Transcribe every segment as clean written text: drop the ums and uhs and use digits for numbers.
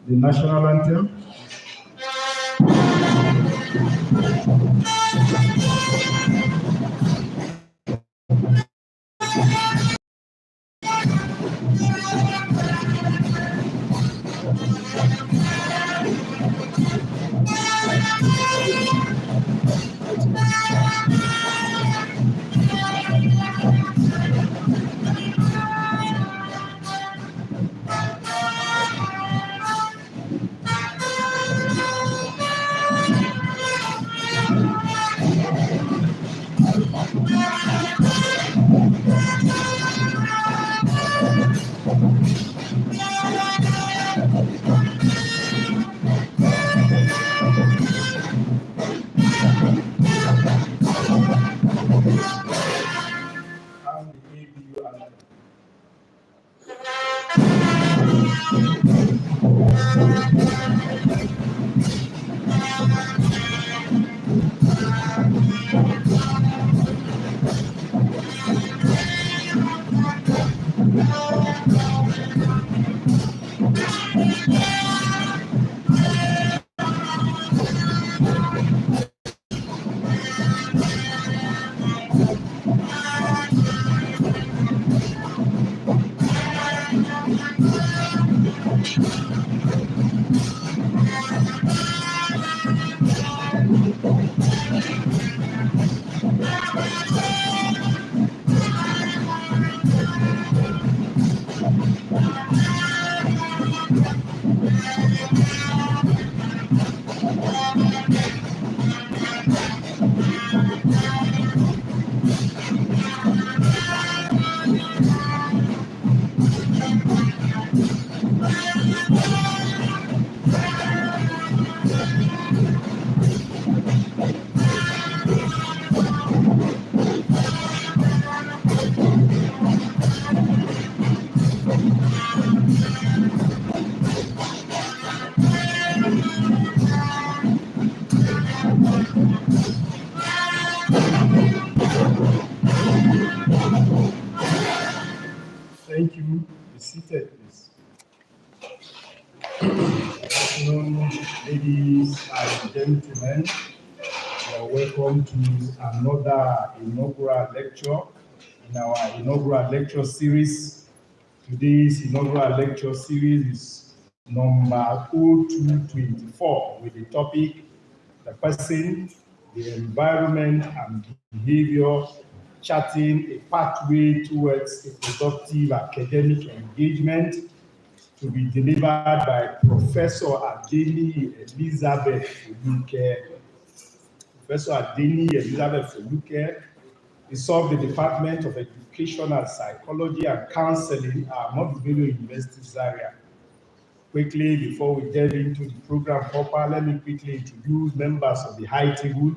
The national anthem. Thank you. Be seated, please. Good afternoon, ladies and gentlemen. You are welcome to another inaugural lecture in our inaugural lecture series. Today's inaugural lecture series is number 0224 with the topic, the person, the environment and behavior, charting a pathway towards a productive academic engagement, to be delivered by Professor ADENIYIWednesday. Professor ADENIYIWednesday is of the Department of Educational Psychology and Counseling at Ahmadu Bello University, Zaria. Quickly, before we delve into the program proper, let me quickly introduce members of the high table.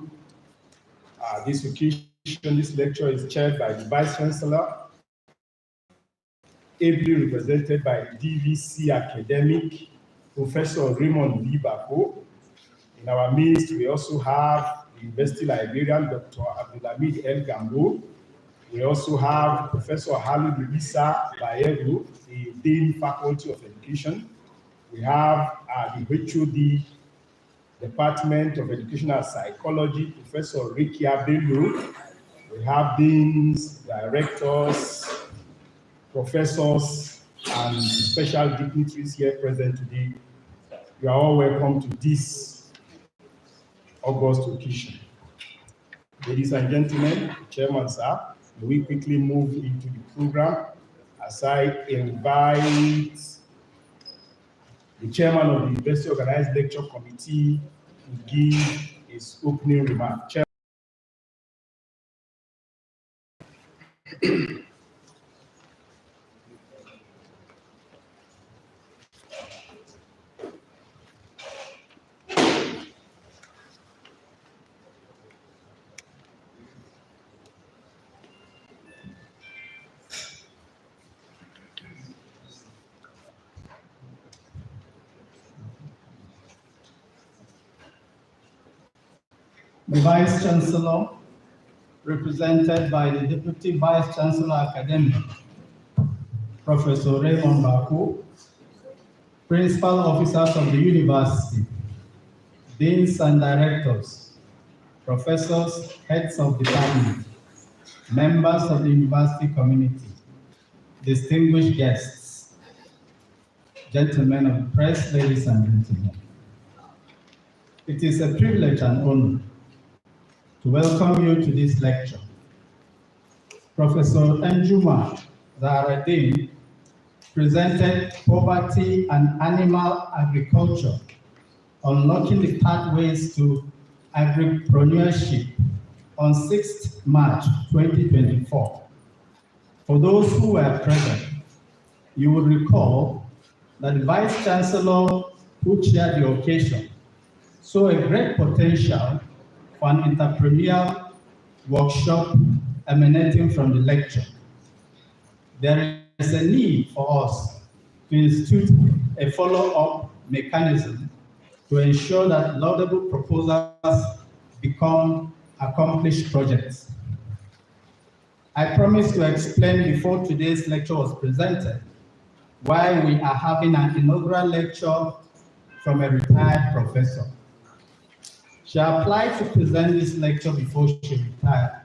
This occasion, this lecture is chaired by the Vice Chancellor, ably represented by the DVC academic, Professor Raymond Bako. In our midst, we also have the University Librarian, Dr. Abdulhamid El Gambo. We also have Professor Ahmadu Bayero, the Dean Faculty of Education. We have the HOD, Department of Educational Psychology, Professor Bello. We have deans, directors, professors, and special dignitaries here present today. You are all welcome to this August occasion. Ladies and gentlemen, Chairman, sir, we quickly move into the program as I invite the Chairman of the University Organized Lecture Committee to give his opening remark. The Vice Chancellor, represented by the Deputy Vice Chancellor Academic, Professor Raymond Bako, Principal Officers of the University, Deans and Directors, Professors, Heads of Department, members of the university community, distinguished guests, gentlemen of the press, ladies and gentlemen. It is a privilege and honor to welcome you to this lecture. Professor Njuma Zaria presented Poverty and Animal Agriculture, Unlocking the Pathways to Agripreneurship on 6th March 2024. For those who were present, you will recall that the Vice Chancellor who chaired the occasion saw a great potential for an entrepreneurial workshop emanating from the lecture. There is a need for us to institute a follow-up mechanism to ensure that laudable proposals become accomplished projects. I promised to explain before today's lecture was presented why we are having an inaugural lecture from a retired professor. She applied to present this lecture before she retired.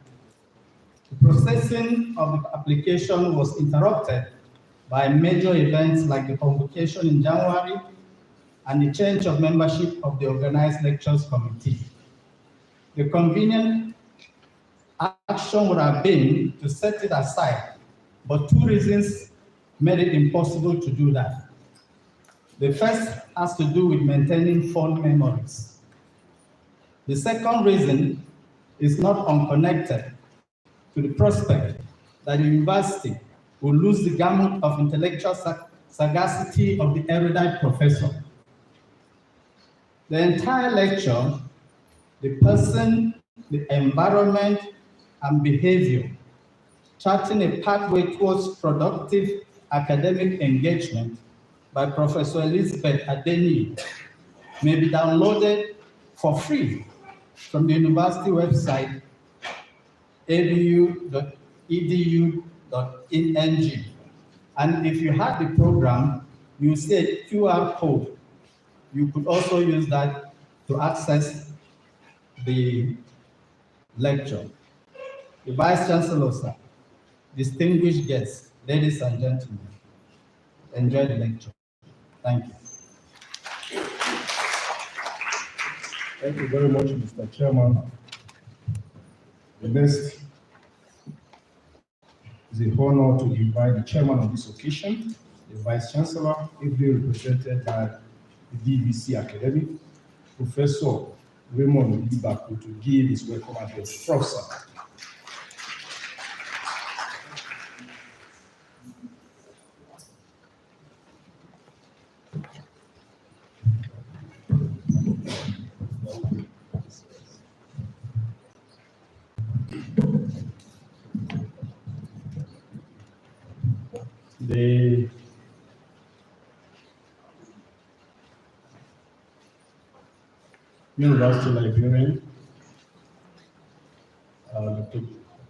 The processing of the application was interrupted by major events like the convocation in January and the change of membership of the organized lectures committee. The convenient action would have been to set it aside, but two reasons made it impossible to do that. The first has to do with maintaining fond memories. The second reason is not unconnected to the prospect that the university will lose the gamut of intellectual sagacity of the erudite professor. The entire lecture, the person, the environment, and behavior, charting a pathway towards productive academic engagement by Professor Elizabeth Adeniyi, may be downloaded for free from the university website abu.edu.ng. And if you have the program, you see a QR code. You could also use that to access the lecture. The Vice Chancellor, sir, distinguished guests, ladies and gentlemen, enjoy the lecture. Thank you. Thank you very much, Mr. Chairman. The next is a honor to invite the chairman on this occasion, the Vice Chancellor, ably represented by the DVC Academic, Professor Raymond Bako, to give his welcome address. Prof, sir. The University Librarian, Dr.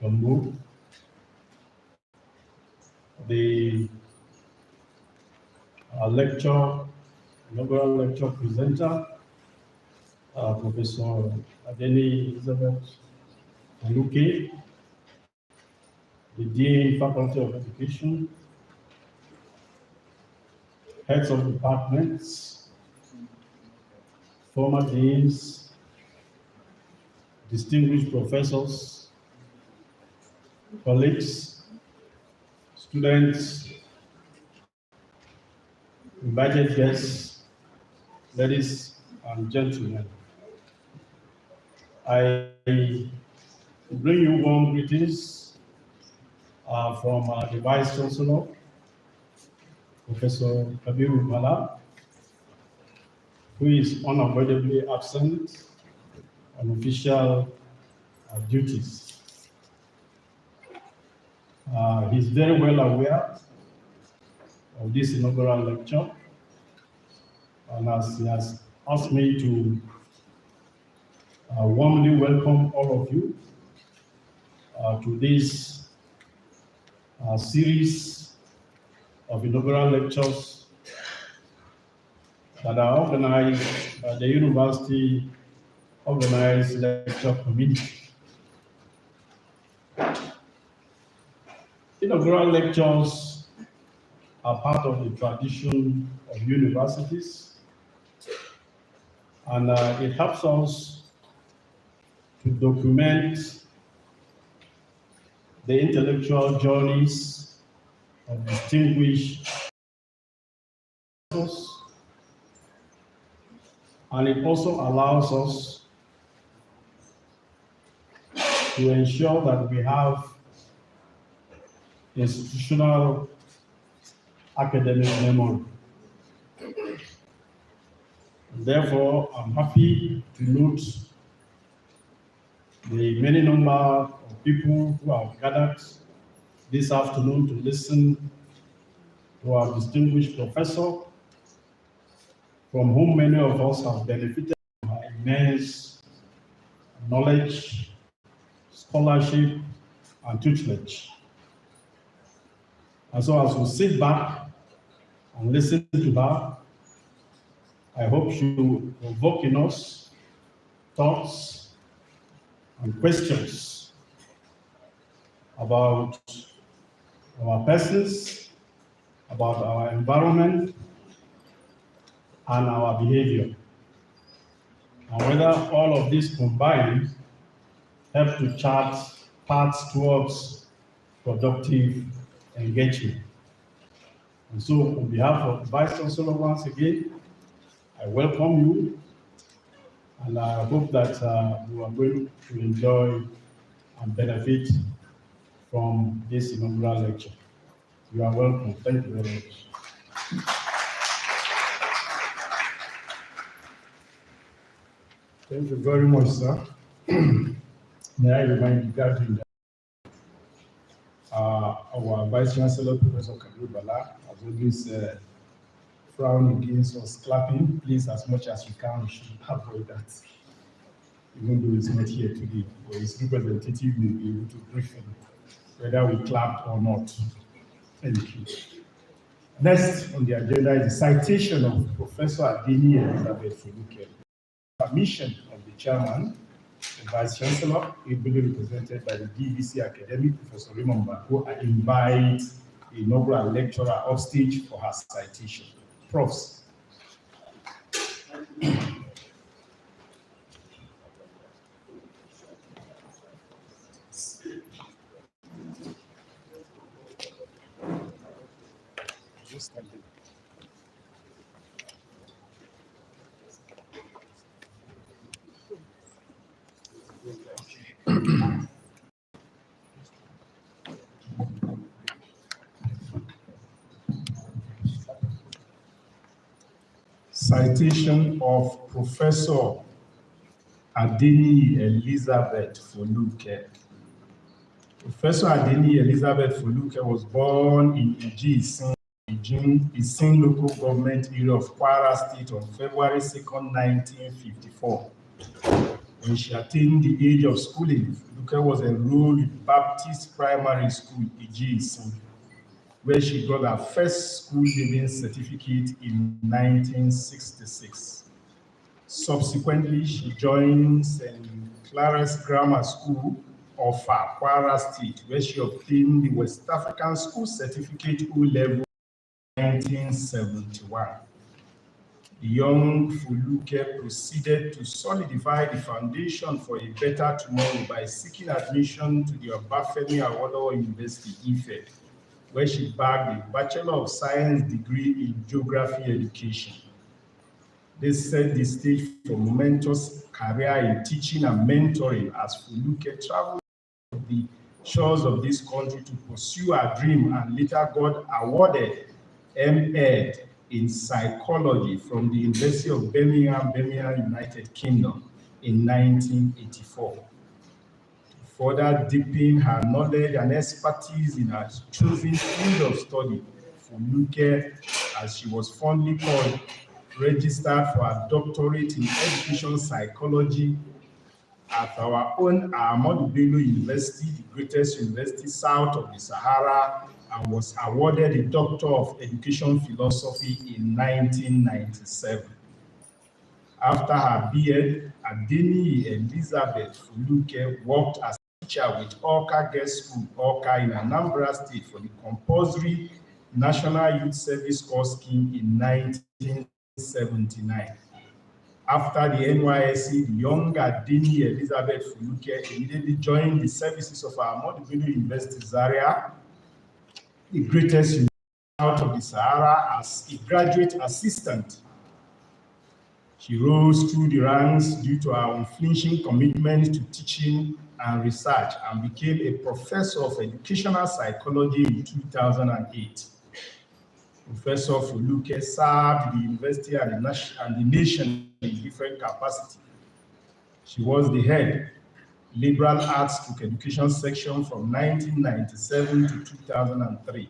Ahmadu, the inaugural lecture presenter, Professor ADENIYIWednesday, the Dean, Faculty of Education, heads of departments, former deans, distinguished professors, colleagues, students, invited guests, ladies and gentlemen. I bring you warm greetings from the Vice Chancellor, Professor Kabiru Bala, who is unavoidably absent on official duties. He's very well aware of this inaugural lecture, and as he has asked me to warmly welcome all of you to this series of inaugural lectures that are organized by the University Organized Lecture Committee. Inaugural lectures are part of the tradition of universities, and it helps us to document the intellectual journeys of distinguished professors, and it also allows us to ensure that we have institutional academic memory. Therefore, I'm happy to note the many number of people who have gathered this afternoon to listen to our distinguished professor, from whom many of us have benefited from her immense knowledge, scholarship, and tutelage. And so as we sit back and listen to her, I hope she will provoke in us thoughts and questions about our persons, about our environment, and our behavior, and whether all of this combined help to chart paths towards productive engagement. And so, on behalf of the Vice Chancellor, once again, I welcome you, and I hope that you are going to enjoy and benefit from this inaugural lecture. You are welcome. Thank you very much. Thank you very much, sir. May I remind you gathering that our Vice Chancellor, Professor Kabiru Bala, has always frowned against us clapping. Please, as much as you can, we should avoid that. Even though it's not here today, but his representative will be able to brief him whether we clapped or not. Thank you. Next on the agenda is the citation of Professor ADENIYIwednesday. Permission of the chairman, the Vice Chancellor, ably represented by the DVC academic, Professor Raymond Bako, I invite the inaugural lecturer upstage for her citation. Profs. Citation of Professor ADENIYIwednesday Foluke. Professor ADENIYIwednesday Foluke was born in Isin local government area of Kwara State on February 2nd, 1954. When she attained the age of schooling, Foluke was enrolled in Baptist Primary School, Isin, where she got her first school leaving certificate in 1966. Subsequently, she joined St. Clara's Grammar School of Kwara State, where she obtained the West African School Certificate O-Level in 1971. The young Foluke proceeded to solidify the foundation for a better tomorrow by seeking admission to the Obafemi Awolowo University, Ife, where she bagged a Bachelor of Science degree in Geography Education. This set the stage for momentous career in teaching and mentoring as Foluke traveled to the shores of this country to pursue her dream and later got awarded M.Ed in psychology from the University of Birmingham, United Kingdom in 1984. To further deepen her knowledge and expertise in her chosen field of study, Fuluke, as she was fondly called, registered for a doctorate in education psychology at our own Ahmadu Bello University, the greatest university south of the Sahara, and was awarded a Doctor of Education Philosophy in 1997. After her B.Ed, ADENIYIWednesday Fuluke worked as a teacher with Awka Girls School, Awka in Anambra State for the compulsory National Youth Service Corps scheme in 1979. After the NYSC, the young ADENIYIWednesday Fuluke immediately joined the services of Ahmadu Bello University, Zaria, the greatest university out of the Sahara, as a graduate assistant. She rose through the ranks due to her unflinching commitment to teaching and research and became a professor of educational psychology in 2008. Professor Fuluke served the university and the nation in different capacities. She was the head liberal arts education section from 1997 to 2003.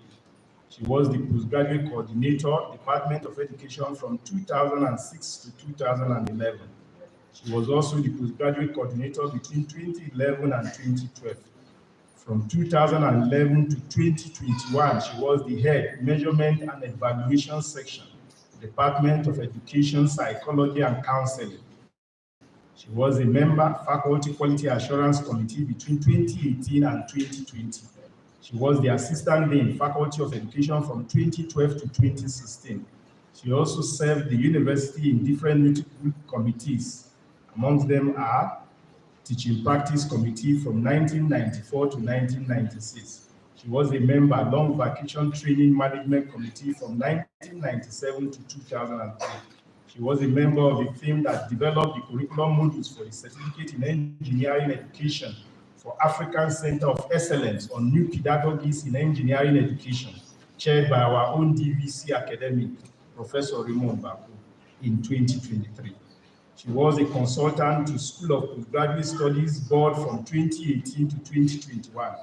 She was the postgraduate coordinator, Department of Education from 2006 to 2011. She was also the postgraduate coordinator between 2011 and 2012. From 2011 to 2021, she was the head Measurement and Evaluation Section, Department of Education, Psychology and Counseling. She was a member, Faculty Quality Assurance Committee between 2018 and 2020. She was the Assistant Dean, Faculty of Education from 2012 to 2016. She also served the university in different committees. Amongst them are Teaching Practice Committee from 1994 to 1996. She was a member, Long Vacation Training Management Committee from 1997 to 2003. She was a member of the team that developed the curriculum modules for the Certificate in Engineering Education for African Center of Excellence on New Pedagogies in Engineering Education, chaired by our own DVC academic, Professor Raymond Baku, in 2023. She was a consultant to School of Postgraduate Studies Board from 2018 to 2021.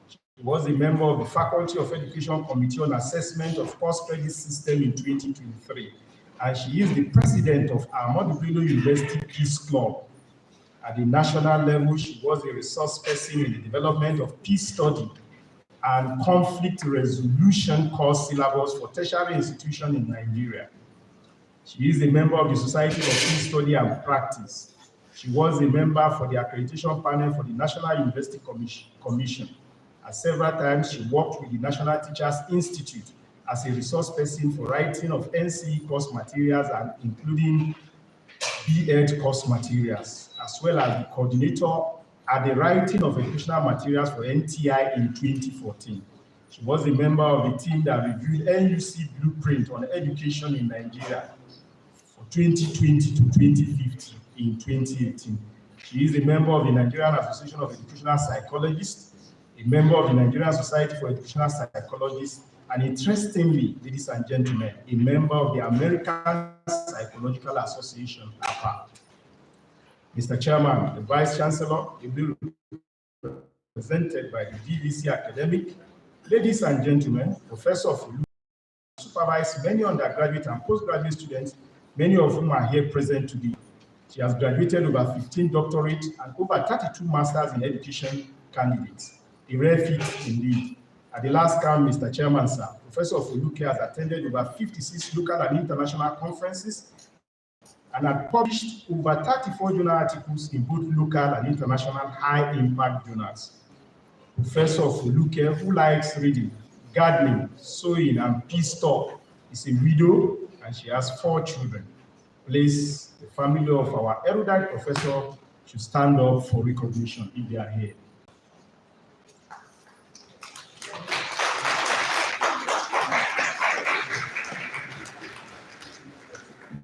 She was a member of the Faculty of Education Committee on Assessment of Post-Credit System in 2023. And she is the president of Ahmadu Bello University Peace Club. At the national level, she was a resource person in the development of peace study and conflict resolution course syllabus for tertiary institutions in Nigeria. She is a member of the Society of Peace Study and Practice. She was a member for the accreditation panel for the National University Commission. And several times, she worked with the National Teachers Institute as a resource person for writing of NCE course materials and including B.Ed course materials, as well as the coordinator at the writing of educational materials for NTI in 2014. She was a member of the team that reviewed NUC Blueprint on Education in Nigeria for 2020 to 2050 in 2018. She is a member of the Nigerian Association of Educational Psychologists, a member of the Nigerian Society for Educational Psychologists, and interestingly, ladies and gentlemen, a member of the American Psychological Association, APA. Mr. Chairman, the Vice Chancellor, represented by the DVC academic, ladies and gentlemen, Professor Fulu supervised many undergraduate and postgraduate students, many of whom are here present today. She has graduated over 15 doctorates and over 32 masters in education candidates. A rare feat indeed. At the last count, Mr. Chairman, sir, Professor Fuluke has attended over 56 local and international conferences and had published over 34 journal articles in both local and international high-impact journals. Professor Fuluke, who likes reading, gardening, sewing, and peace talk, is a widow and she has 4 children. Please, the family of our erudite professor should stand up for recognition if they are here.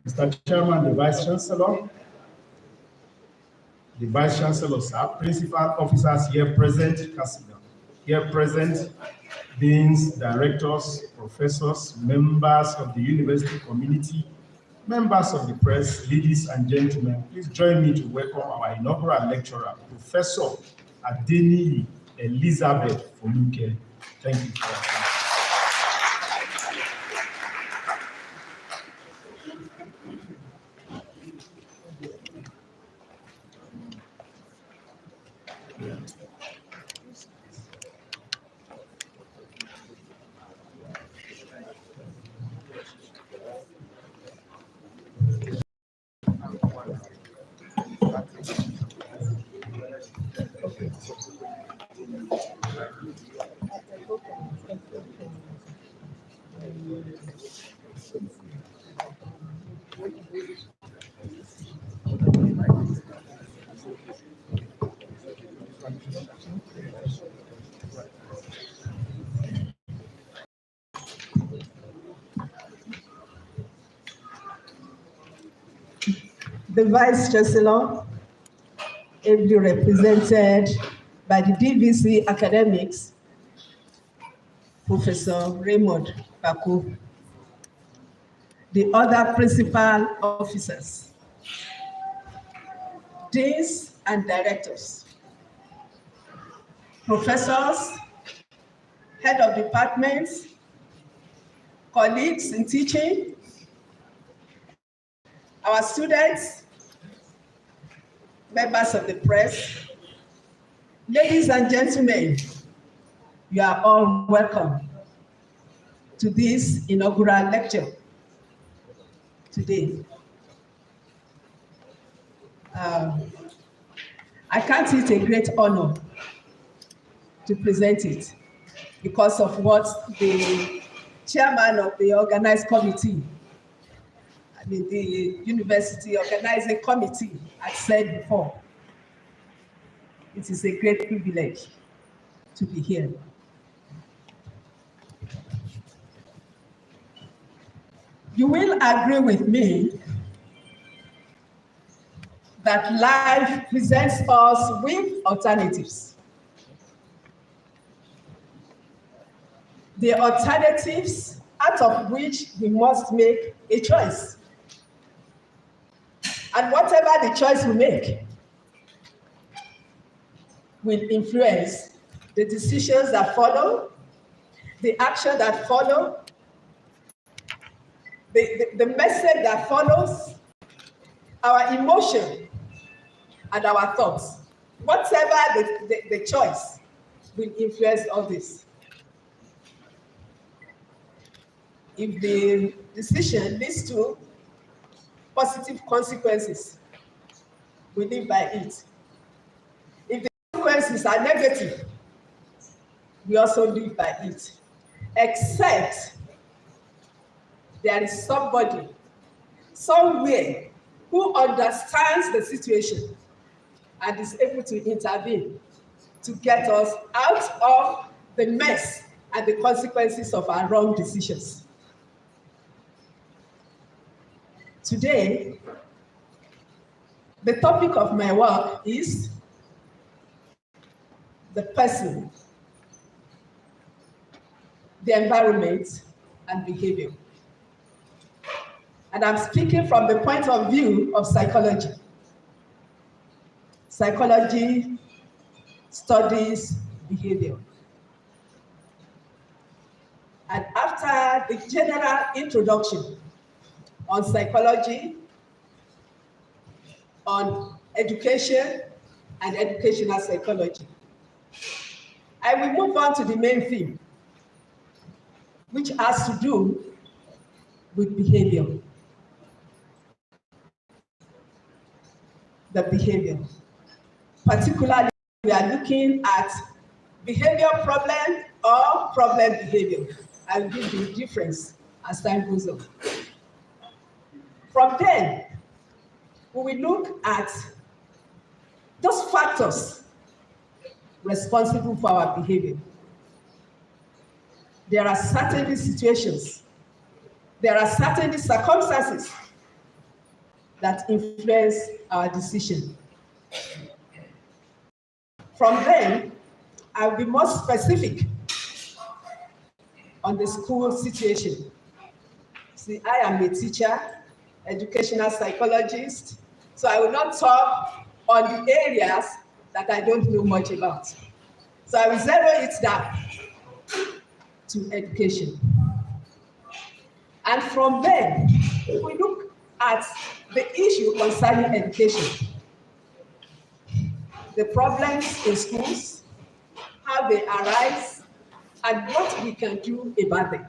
Mr. Chairman, the Vice Chancellor, sir, principal officers here present, Cassidy, Here present, deans, directors, professors, members of the university community, members of the press, ladies and gentlemen, please join me to welcome our inaugural lecturer, Professor ADENIYIWednesday. Thank you for your time. The Vice Chancellor, ably represented by the DVC academics, Professor Raymond Bako, the other principal officers, deans and directors, professors, head of departments, colleagues in teaching, our students, members of the press, ladies and gentlemen, you are all welcome to this inaugural lecture today. I count it a great honor to present it because of what the chairman of the organized committee, the university organizing committee had said before. It is a great privilege to be here. You will agree with me that life presents us with alternatives. The alternatives out of which we must make a choice. And whatever the choice we make will influence the decisions that follow, the action that follow, the message that follows, our emotion and our thoughts. Whatever the choice will influence all this. If the decision leads to positive consequences, we live by it. If the consequences are negative, we also live by it. Except there is somebody, somewhere, who understands the situation and is able to intervene to get us out of the mess and the consequences of our wrong decisions. Today, the topic of my work is the person, the environment, and behavior. And I'm speaking from the point of view of psychology. Psychology studies behavior. And after the general introduction on psychology, on education and educational psychology, I will move on to the main theme, which has to do with behavior. The behavior. Particularly, we are looking at behavior problem or problem behavior. I'll give the difference as time goes on. From then, we will look at those factors responsible for our behavior. There are certain situations, there are certain circumstances that influence our decision. From then, I'll be more specific on the school situation. See, I am a teacher, educational psychologist, so I will not talk on the areas that I don't know much about. So I will zero it down to education. And from there, we look at the issue concerning education, the problems in schools, how they arise, and what we can do about them.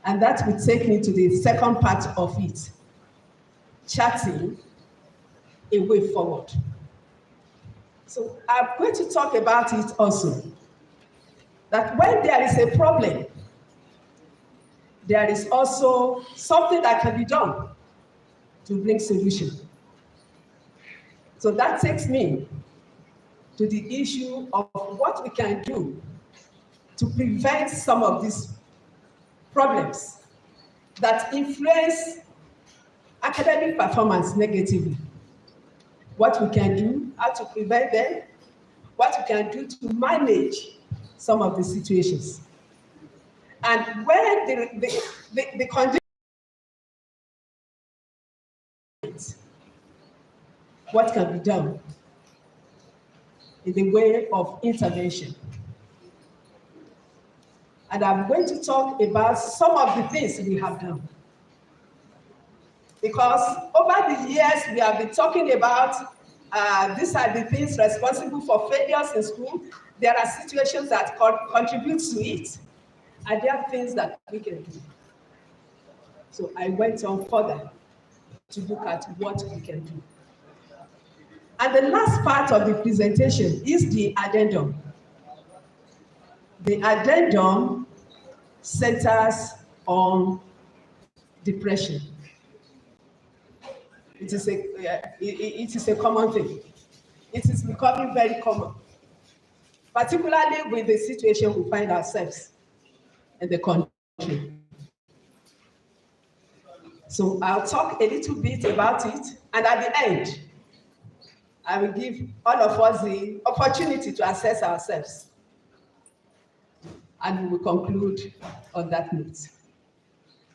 And that will take me to the second part of it, charting a way forward. So I'm going to talk about it also, that when there is a problem, there is also something that can be done to bring solution. So that takes me to the issue of what we can do to prevent some of these problems that influence academic performance negatively. What we can do, how to prevent them, what we can do to manage some of the situations. And when the condition, what can be done in the way of intervention. And I'm going to talk about some of the things we have done. Because over the years, we have been talking about these are the things responsible for failures in school. There are situations that contribute to it, and there are things that we can do. So I went on further to look at what we can do. And the last part of the presentation is the addendum. The addendum centers on depression. It is a common thing. It is becoming very common, particularly with the situation we find ourselves in the country. So I'll talk a little bit about it, and at the end, I will give all of us the opportunity to assess ourselves. And we will conclude on that note.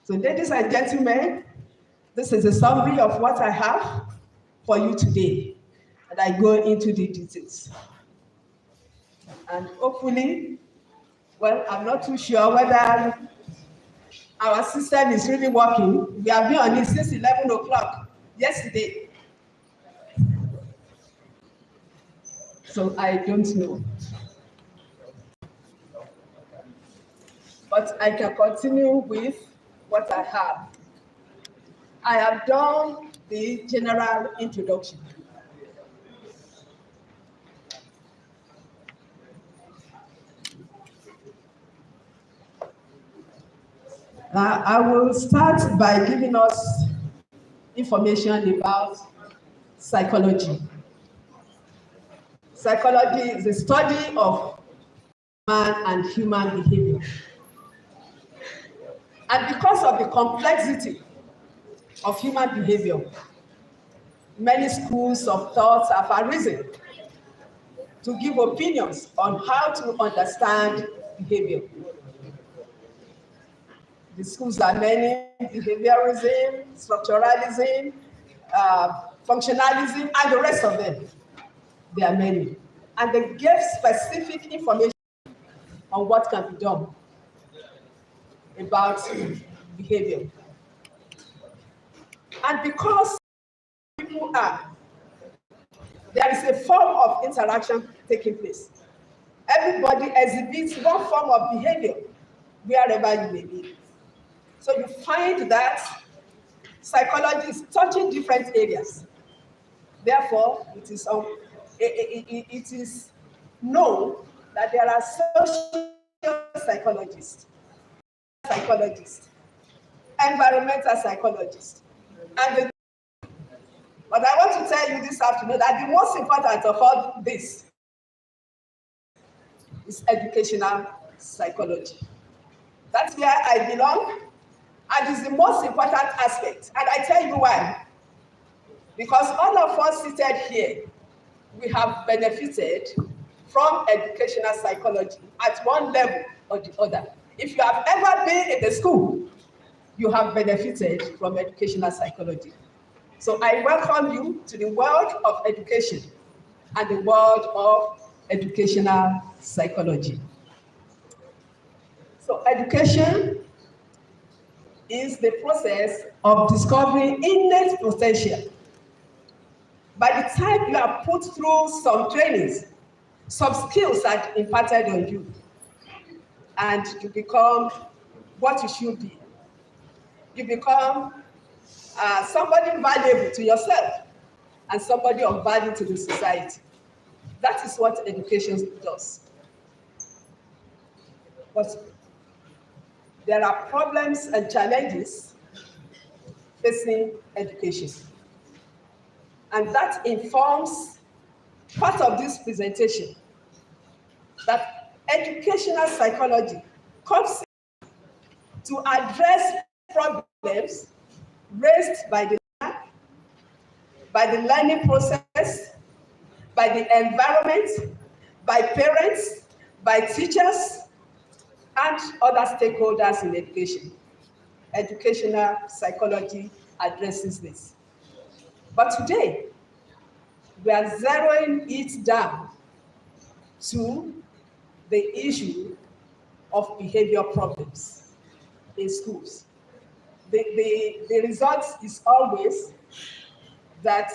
So ladies and gentlemen, this is a summary of what I have for you today. And I go into the details. And hopefully, well, I'm not too sure whether our system is really working. We have been on it since 11 o'clock yesterday. So I don't know. But I can continue with what I have. I have done the general introduction. I will start by giving us information about psychology. Psychology is the study of man and human behavior. And because of the complexity of human behavior, many schools of thought have arisen to give opinions on how to understand behavior. The schools are many: behaviorism, structuralism, functionalism, and the rest of them. There are many. And they give specific information on what can be done about behavior. And because people are, there is a form of interaction taking place. Everybody exhibits one form of behavior wherever you may be. So you find that psychology is touching different areas. Therefore, it is known that there are social psychologists, environmental psychologists, and but I want to tell you this afternoon that the most important of all this is educational psychology. That's where I belong, and it's the most important aspect. And I tell you why. Because all of us seated here, we have benefited from educational psychology at one level or the other. If you have ever been in the school, you have benefited from educational psychology. So I welcome you to the world of education and the world of educational psychology. So education is the process of discovering innate potential. By the time you are put through some trainings, some skills are imparted on you, and you become what you should be. You become somebody valuable to yourself and somebody of value to the society. That is what education does. But there are problems and challenges facing education. And that informs part of this presentation, that educational psychology comes to address problems raised by the learning process, by the environment, by parents, by teachers, and other stakeholders in education. Educational psychology addresses this. But today, we are zeroing it down to the issue of behavior problems in schools. The result is always that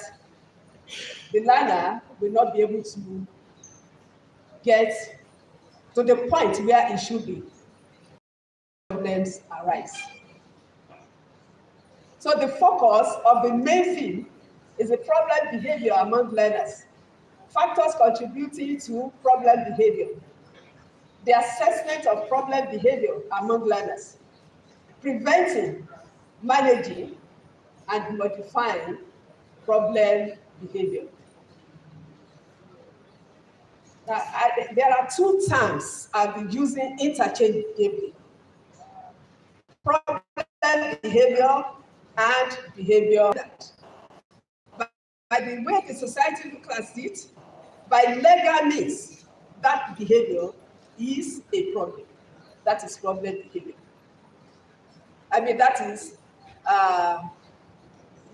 the learner will not be able to get to the point where it should be. Problems arise. So the focus of the main theme is the problem behavior among learners, factors contributing to problem behavior, the assessment of problem behavior among learners, preventing, managing, and modifying problem behavior. Now, there are two terms I've been using interchangeably: problem behavior and behavior. By the way the society looks at it, by legal means, that behavior is a problem. That is problem behavior. I mean, that is,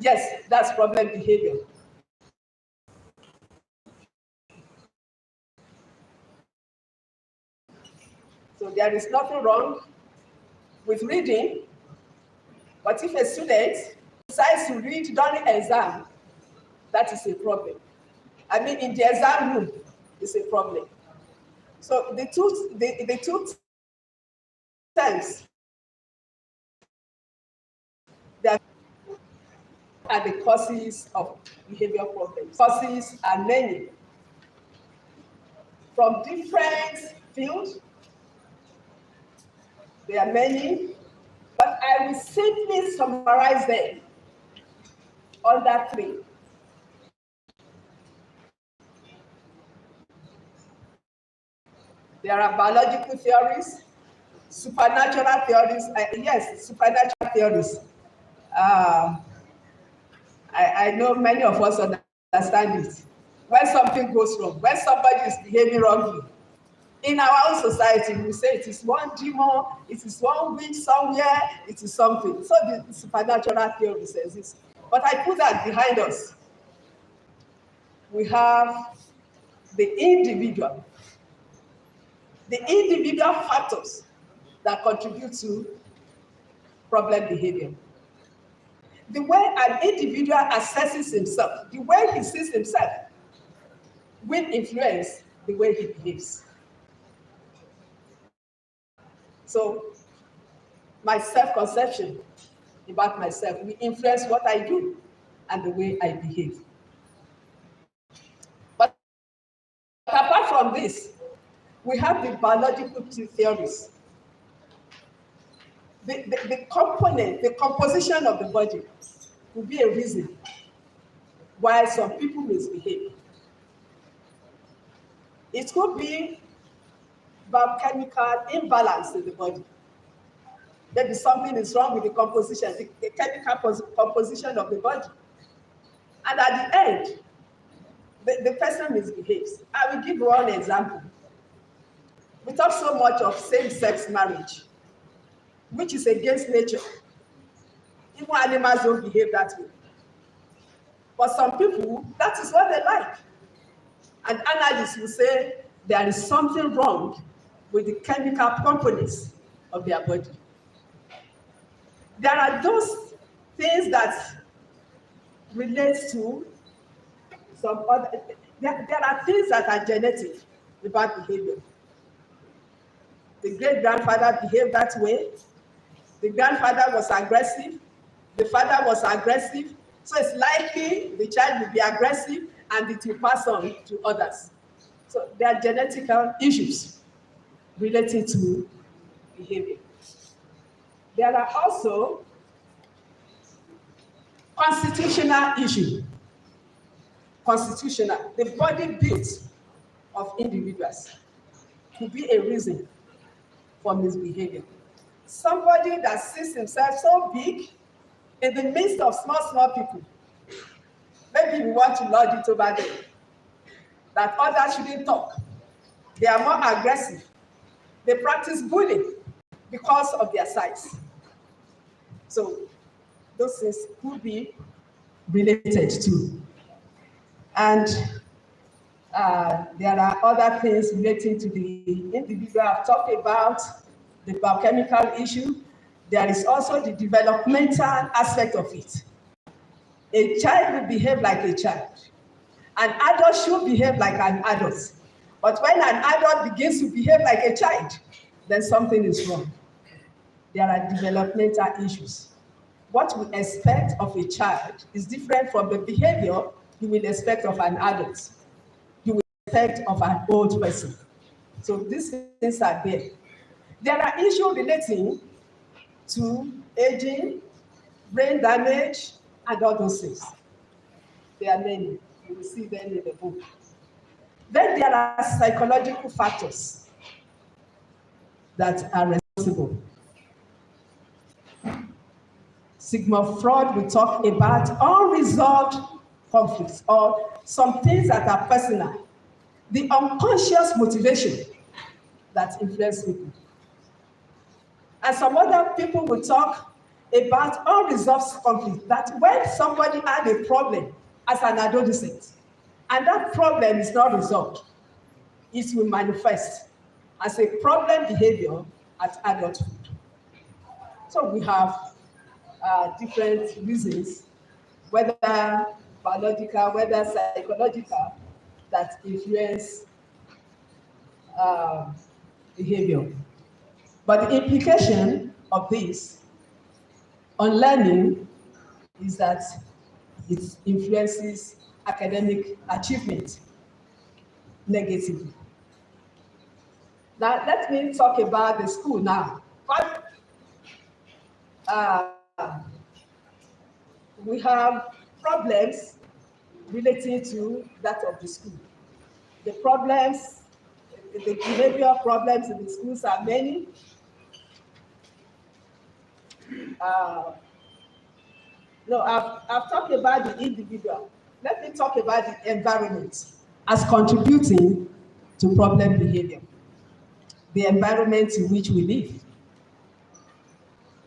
yes, that's problem behavior. So there is nothing wrong with reading, but if a student decides to read during exam, that is a problem. I mean, in the exam room, it's a problem. So the two terms that are the causes of behavior problems. Causes are many, from different fields. There are many, but I will simply summarize them under three. There are biological theories, supernatural theories. Yes, supernatural theories. I know many of us understand it. When something goes wrong, when somebody is behaving wrongly, in our own society, we say it is one demon, it is one witch somewhere, it is something. So the supernatural theory says this. But I put that behind us. We have the individual factors that contribute to problem behavior. The way an individual assesses himself, the way he sees himself, will influence the way he behaves. So my self-conception about myself will influence what I do and the way I behave. But apart from this, we have the biological theories. The component, the composition of the body will be a reason why some people misbehave. It could be biochemical imbalance in the body. Maybe something is wrong with the composition, the chemical composition of the body. And at the end, the person misbehaves. I will give one example. We talk so much of same-sex marriage, which is against nature. Even animals don't behave that way. But some people, that is what they like. And analysts will say there is something wrong with the chemical components of their body. There are those things that relate to some other, there are things that are genetic about behavior. The great-grandfather behaved that way. The grandfather was aggressive. The father was aggressive. So it's likely the child will be aggressive and it will pass on to others. So there are genetic issues relating to behavior. There are also constitutional issues. Constitutional, the body built of individuals could be a reason for misbehavior. Somebody that sees himself so big in the midst of small people, maybe we want to lord it over them, that others shouldn't talk. They are more aggressive. They practice bullying because of their size. So those things could be related to. And there are other things relating to the individual. I've talked about the biochemical issue. There is also the developmental aspect of it. A child will behave like a child. An adult should behave like an adult. But when an adult begins to behave like a child, then something is wrong. There are developmental issues. What we expect of a child is different from the behavior you will expect of an adult. You will expect of an old person. So these things are there. There are issues relating to aging, brain damage, and all those things. There are many. You will see them in the book. Then there are psychological factors that are responsible. Sigmund Freud will talk about unresolved conflicts or some things that are personal. The unconscious motivation that influence people. And some other people will talk about unresolved conflict, that when somebody had a problem as an adolescent, and that problem is not resolved, it will manifest as a problem behavior at adulthood. So we have different reasons, whether biological, whether psychological, that influence behavior. But the implication of this on learning is that it influences academic achievement negatively. Now, let me talk about the school now. We have problems relating to that of the school. The problems, the behavioral problems in the schools are many. No, I've talked about the individual. Let me talk about the environment as contributing to problem behavior. The environment in which we live.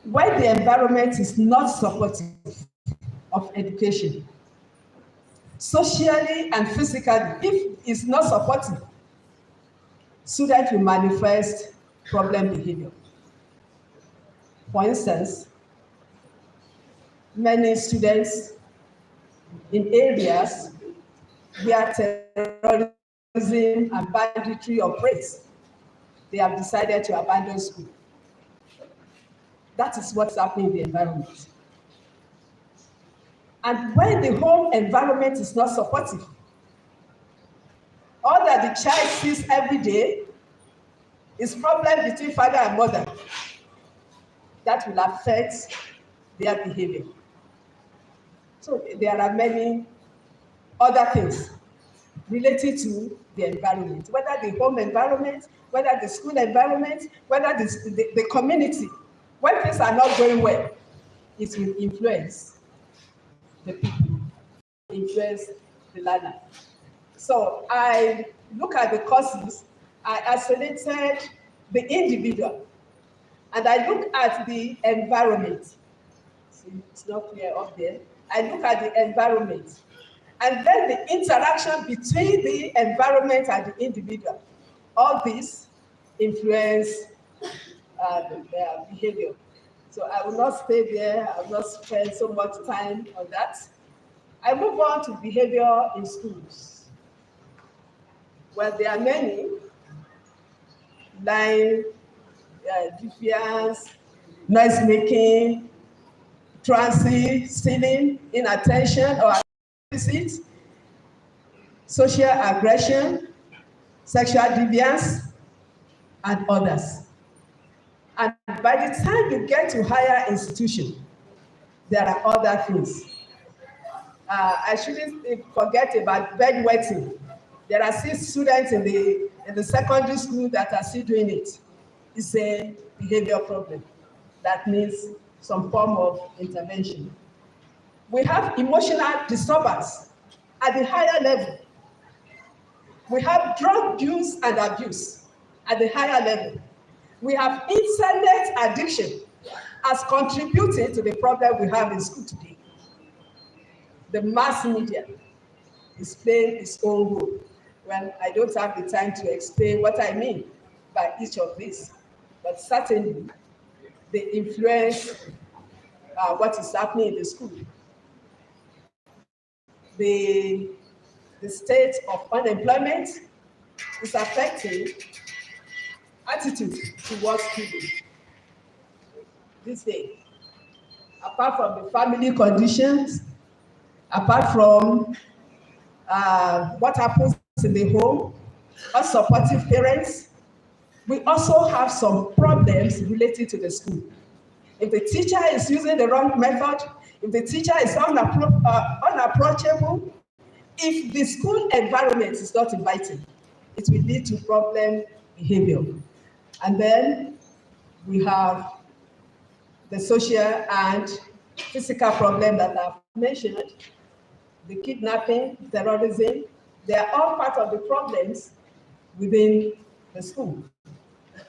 When the environment is not supportive of education, socially and physically, if it's not supportive, students will manifest problem behavior. For instance, many students in areas where terrorism and banditry operates, they have decided to abandon school. That is what's happening in the environment. And when the home environment is not supportive, all that the child sees every day is problem between father and mother. That will affect their behavior. So there are many other things related to the environment, whether the home environment, whether the school environment, whether the community. When things are not going well, it will influence the people, influence the learner. So I look at the causes, I isolated the individual, and I look at the environment. See, it's not clear up there. I look at the environment, and then the interaction between the environment and the individual. All this influence their behavior. So I will not stay there. I will not spend so much time on that. I move on to behavior in schools. Well, there are many, like defiance, noise making, transit, stealing, inattention or deficit, social aggression, sexual deviance, and others. And by the time you get to higher institution, there are other things. I shouldn't forget about bedwetting. There are still students in the secondary school that are still doing it. It's a behavior problem that needs some form of intervention. We have emotional disturbance at the higher level. We have drug use and abuse at the higher level. We have internet addiction as contributing to the problem we have in school today. The mass media is playing its own role. Well, I don't have the time to explain what I mean by each of these, but certainly they influence what is happening in the school. The state of unemployment is affecting attitude towards students this day. Apart from the family conditions, apart from what happens in the home, unsupportive parents, we also have some problems related to the school. If the teacher is using the wrong method, if the teacher is unapproachable, if the school environment is not inviting, it will lead to problem behavior. And then we have the social and physical problem that I've mentioned, the kidnapping, terrorism. They are all part of the problems within the school.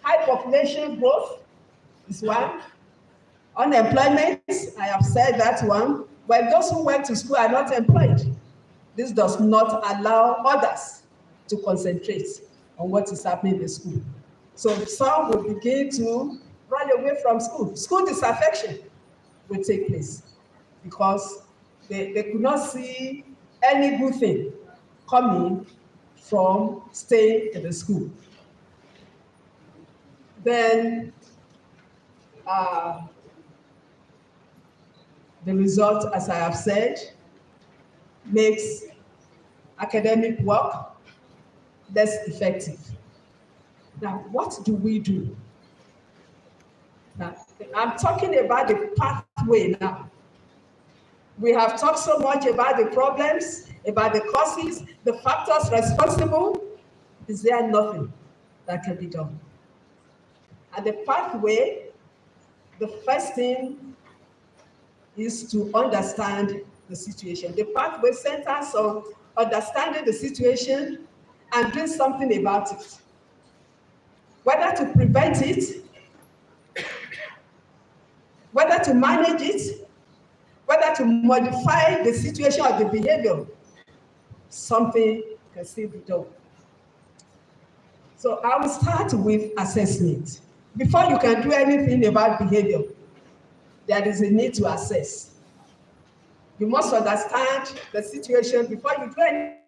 High population growth is one. Unemployment, I have said that one. When those who went to school are not employed, this does not allow others to concentrate on what is happening in the school. So some will begin to run away from school. School disaffection will take place because they could not see any good thing coming from staying in the school. Then the result, as I have said, makes academic work less effective. Now, what do we do? Now, I'm talking about the pathway now. We have talked so much about the problems, about the causes, the factors responsible. Is there nothing that can be done? And the pathway, the first thing is to understand the situation. The pathway centers on understanding the situation and doing something about it. Whether to prevent it, whether to manage it, whether to modify the situation or the behavior, something can still be done. So I will start with assessment. Before you can do anything about behavior, there is a need to assess. You must understand the situation before you do anything.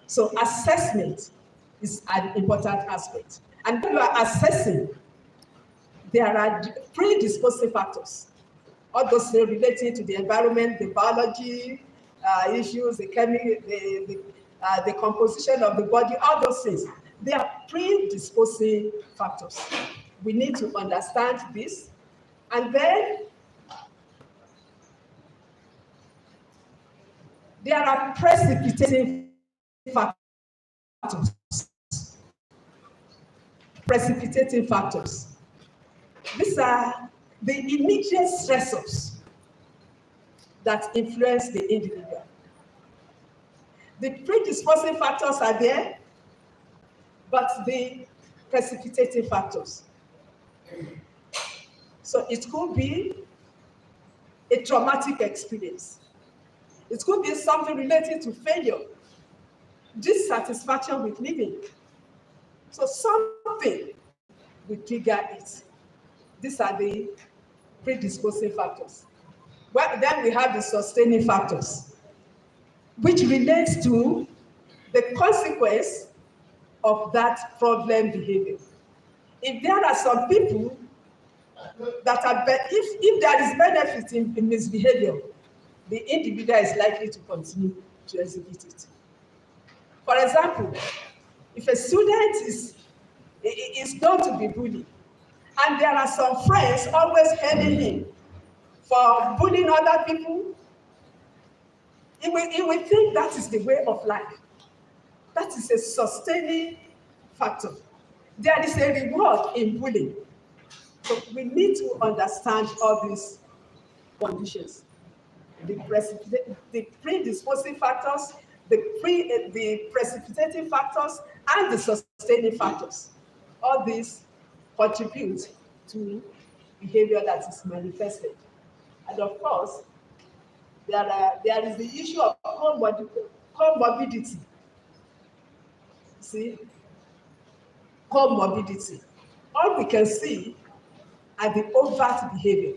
So assessment is an important aspect. And when you are assessing, there are predisposing factors. All those related to the environment, the biology issues, the chemical, the composition of the body, all those things. They are predisposing factors. We need to understand this. And then there are precipitating factors. Precipitating factors. These are the immediate stressors that influence the individual. The predisposing factors are there, but the precipitating factors. So it could be a traumatic experience. It could be something related to failure, dissatisfaction with living. So something will trigger it. These are the predisposing factors. Well, then we have the sustaining factors, which relates to the consequence of that problem behavior. If there are some people that are, if there is benefit in misbehavior, the individual is likely to continue to exhibit it. For example, if a student is known to be bullied, and there are some friends always hailing him for bullying other people, he will think that is the way of life. That is a sustaining factor. There is a reward in bullying. So we need to understand all these conditions. The predisposing factors, the precipitating factors, and the sustaining factors. All these contribute to behavior that is manifested. And of course, there is the issue of comorbidity. See, comorbidity. All we can see are the overt behavior.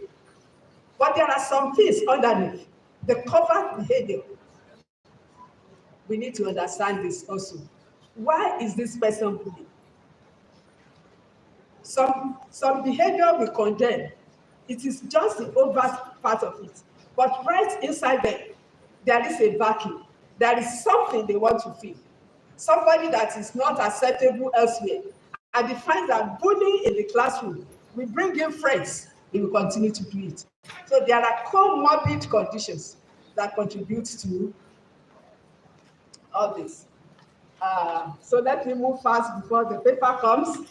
But there are some things underneath the covert behavior. We need to understand this also. Why is this person bullying? Some behavior we condemn. It is just the overt part of it. But right inside there is a vacuum. There is something they want to feel. Somebody that is not acceptable elsewhere. And they find that bullying in the classroom will bring in friends. They will continue to do it. So there are comorbid conditions that contribute to all this. So let me move fast before the paper comes.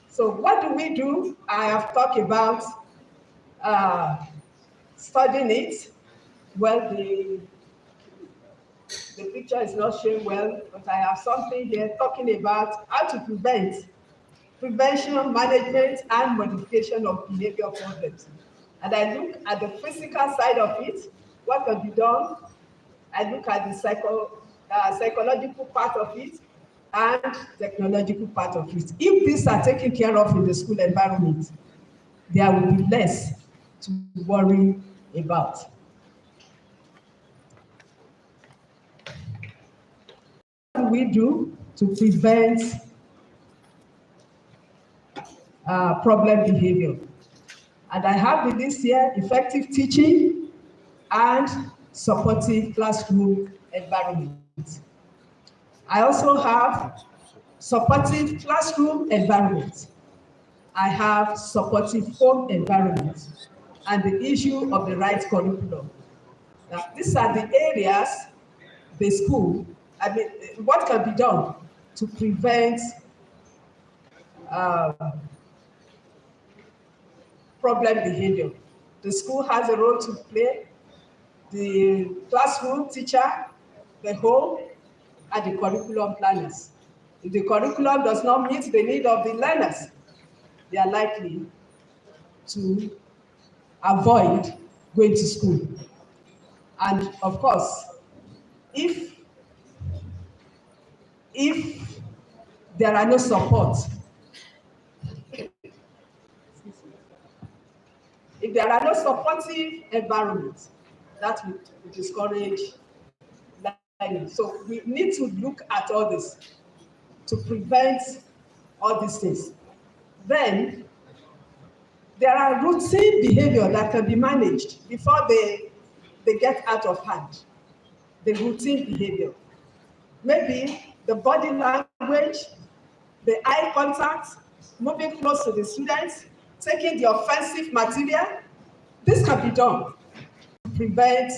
So what do we do? I have talked about studying it. Well, the picture is not showing well, but I have something here talking about how to prevent prevention, management, and modification of behavior problems. And I look at the physical side of it, what can be done. I look at the psychological part of it and technological part of it. If these are taken care of in the school environment, there will be less to worry about. What do we do to prevent problem behavior? And I have the list here: effective teaching and supportive classroom environment. I also have supportive classroom environment. I have supportive home environment and the issue of the right curriculum. Now, these are the areas the school, what can be done to prevent problem behavior. The school has a role to play, the classroom teacher, the home, and the curriculum planners. If the curriculum does not meet the need of the learners, they are likely to avoid going to school. And of course, if there are no support, if there are no supportive environments, that will discourage learning. So we need to look at all this to prevent all these things. Then there are routine behavior that can be managed before they get out of hand. The routine behavior. Maybe the body language, the eye contact, moving close to the students, taking the offensive material. This can be done to prevent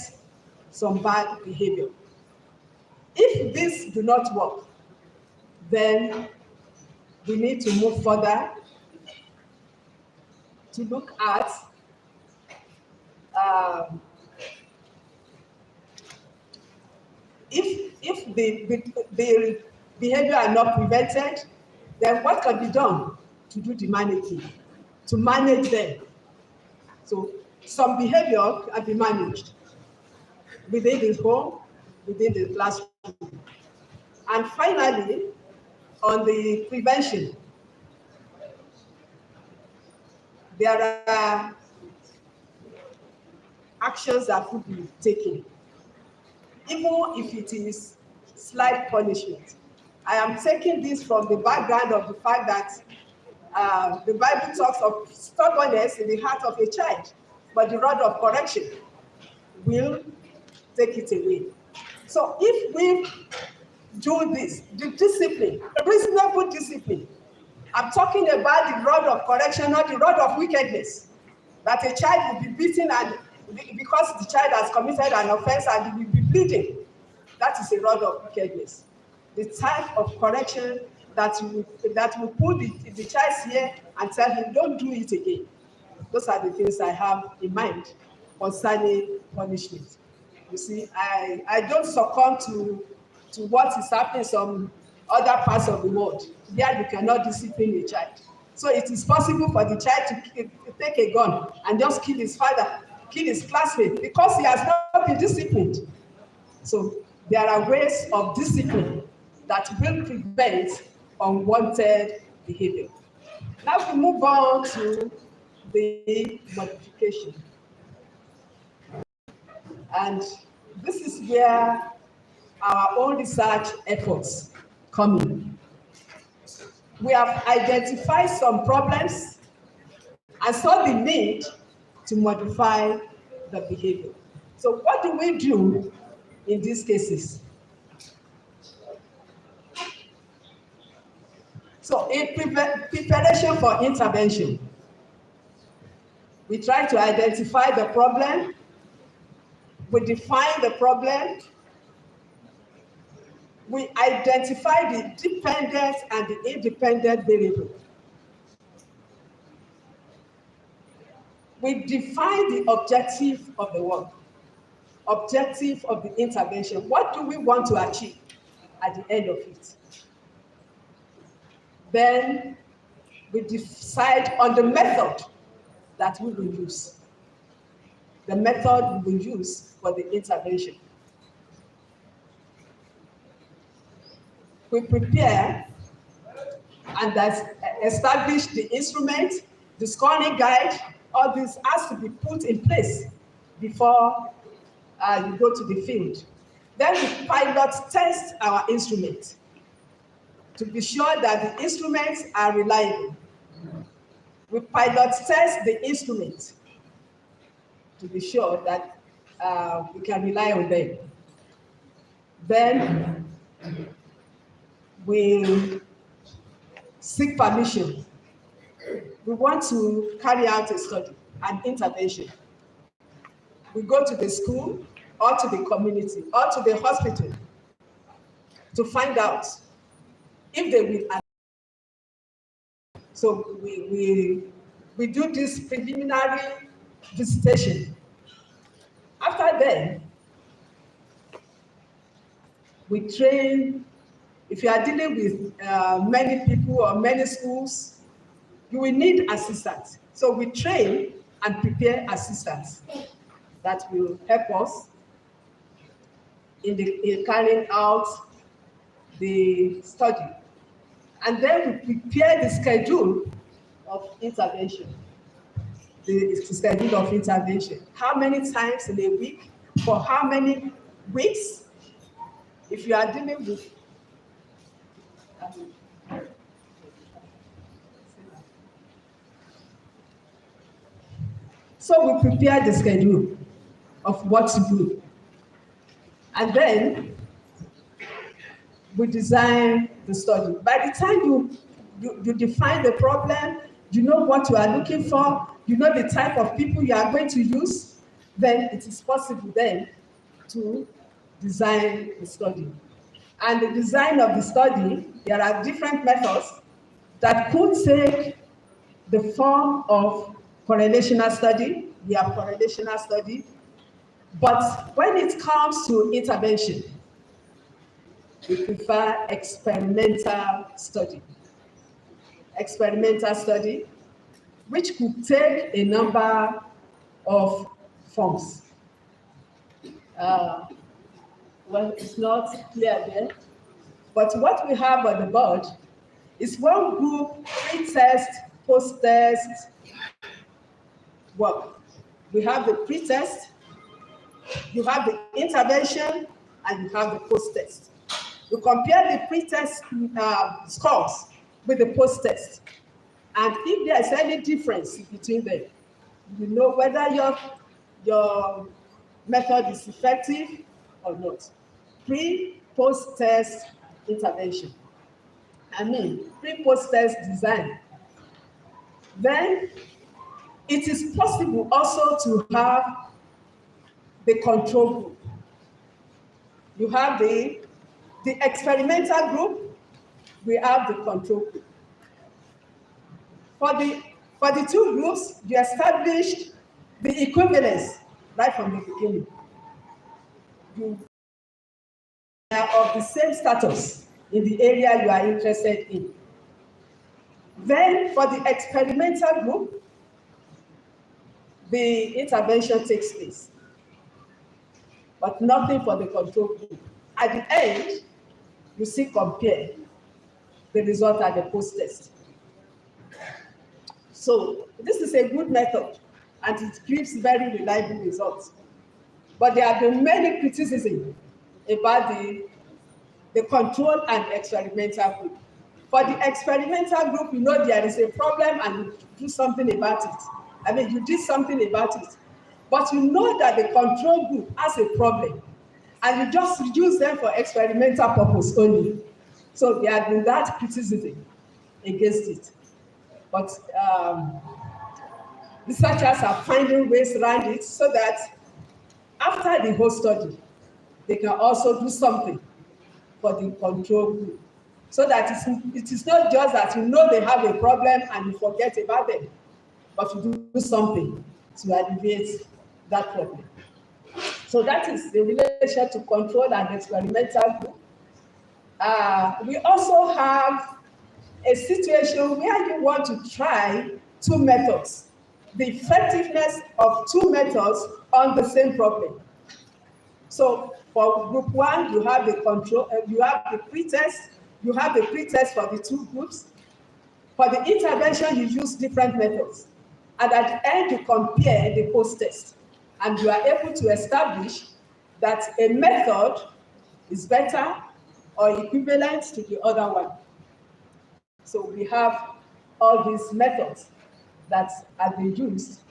some bad behavior. If this do not work, then we need to move further to look at if the behavior are not prevented, then what can be done to do the managing, to manage them? So some behavior can be managed within the home, within the classroom. And finally, on the prevention, there are actions that could be taken, even if it is slight punishment. I am taking this from the background of the fact that the Bible talks of stubbornness in the heart of a child, but the rod of correction will take it away. So if we do this, the discipline, reasonable discipline, I'm talking about the rod of correction, not the rod of wickedness, that a child will be beaten and because the child has committed an offense and he will be bleeding. That is a rod of wickedness. The type of correction that will pull the child's ear and tell him, don't do it again. Those are the things I have in mind concerning punishment. You see, I don't succumb to what is happening in some other parts of the world. There you cannot discipline a child. So it is possible for the child to take a gun and just kill his father, kill his classmate, because he has not been disciplined. So there are ways of discipline that will prevent unwanted behavior. Now we move on to the modification. And this is where our own research efforts come in. We have identified some problems and saw the need to modify the behavior. So what do we do in these cases? So in preparation for intervention, we try to identify the problem, we define the problem, we identify the dependent and the independent variable. We define the objective of the work, objective of the intervention. What do we want to achieve at the end of it? Then we decide on the method that we will use, the method we will use for the intervention. We prepare and establish the instrument, the scoring guide. All this has to be put in place before you go to the field. Then we pilot test our instrument to be sure that the instruments are reliable. We pilot test the instrument to be sure that we can rely on them. Then we seek permission. We want to carry out a study, an intervention. We go to the school or to the community or to the hospital to find out if they will. So we do this preliminary visitation. After then, we train. If you are dealing with many people or many schools, you will need assistants. So we train and prepare assistants that will help us in carrying out the study. And then we prepare the schedule of intervention. The schedule of intervention. How many times in a week? For how many weeks? If you are dealing with so we prepare the schedule of what to do. And then we design the study. By the time you define the problem, you know what you are looking for, you know the type of people you are going to use, then it is possible then to design the study. And the design of the study, there are different methods that could take the form of correlational study, we have correlational study. But when it comes to intervention, we prefer experimental study. Experimental study, which could take a number of forms. Well, it's not clear there, but what we have on the board is one group pre-test, post-test work. We have the pre-test, you have the intervention, and you have the post-test. You compare the pre-test scores with the post-test. And if there is any difference between them, you know whether your method is effective or not. Pre-post-test intervention. Pre-post-test design. Then it is possible also to have the control group. You have the experimental group, we have the control group. For the two groups, you established the equivalence right from the beginning. You are of the same status in the area you are interested in. Then for the experimental group, the intervention takes place, but nothing for the control group. At the end, you see compare the result at the post-test. So this is a good method, and it gives very reliable results. But there have been many criticisms about the control and experimental group. For the experimental group, you know there is a problem and you do something about it. You did something about it. But you know that the control group has a problem, and you just use them for experimental purpose only. So there has been that criticism against it. But researchers are finding ways around it so that after the whole study, they can also do something for the control group. So that it is not just that you know they have a problem and you forget about them, but you do something to alleviate that problem. So that is the relation to control and experimental group. We also have a situation where you want to try two methods, the effectiveness of two methods on the same problem. So for group one, you have the control, you have the pretest, you have the pretest for the two groups. For the intervention, you use different methods. And at the end, you compare the post-test, and you are able to establish that a method is better or equivalent to the other one. So we have all these methods that have been used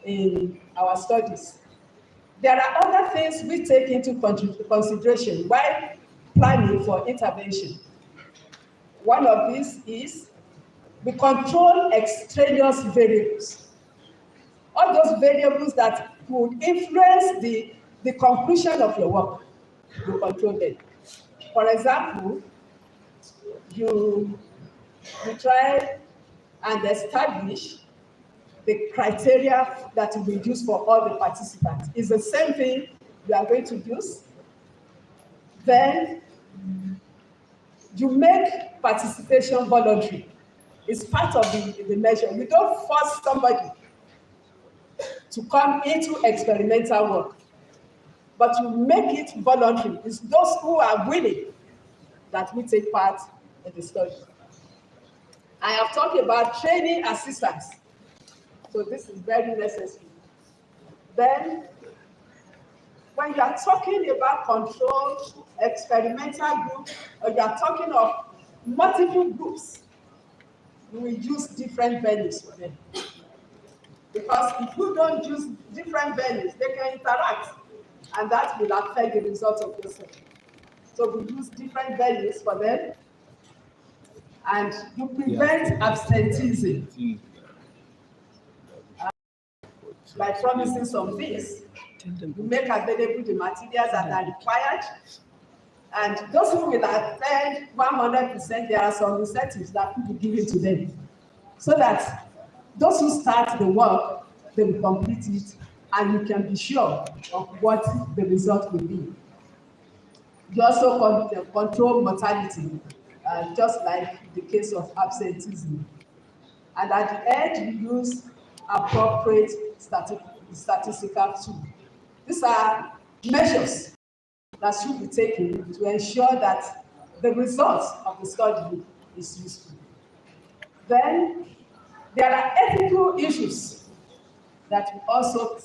in our studies. There are other things we take into consideration while planning for intervention. One of these is we control extraneous variables. All those variables that could influence the conclusion of your work, you control them. For example, you try and establish the criteria that will be used for all the participants. It's the same thing you are going to use. Then you make participation voluntary. It's part of the measure. You don't force somebody to come into experimental work, but you make it voluntary. It's those who are willing that will take part in the study. I have talked about training assistants. So this is very necessary. Then, when you are talking about control, experimental group, or you are talking of multiple groups, you will use different venues for them. Because if you don't use different venues, they can interact, and that will affect the result of the study. So we use different venues for them, and you prevent absenteeism. By promising some things, you make available the materials that are required, and those who will attend 100%, there are some incentives that will be given to them, so that those who start the work, they will complete it, and you can be sure of what the result will be. You also control mortality, just like the case of absenteeism. And at the end, you use appropriate statistical tools. These are measures that should be taken to ensure that the results of the study is useful. Then there are ethical issues that we also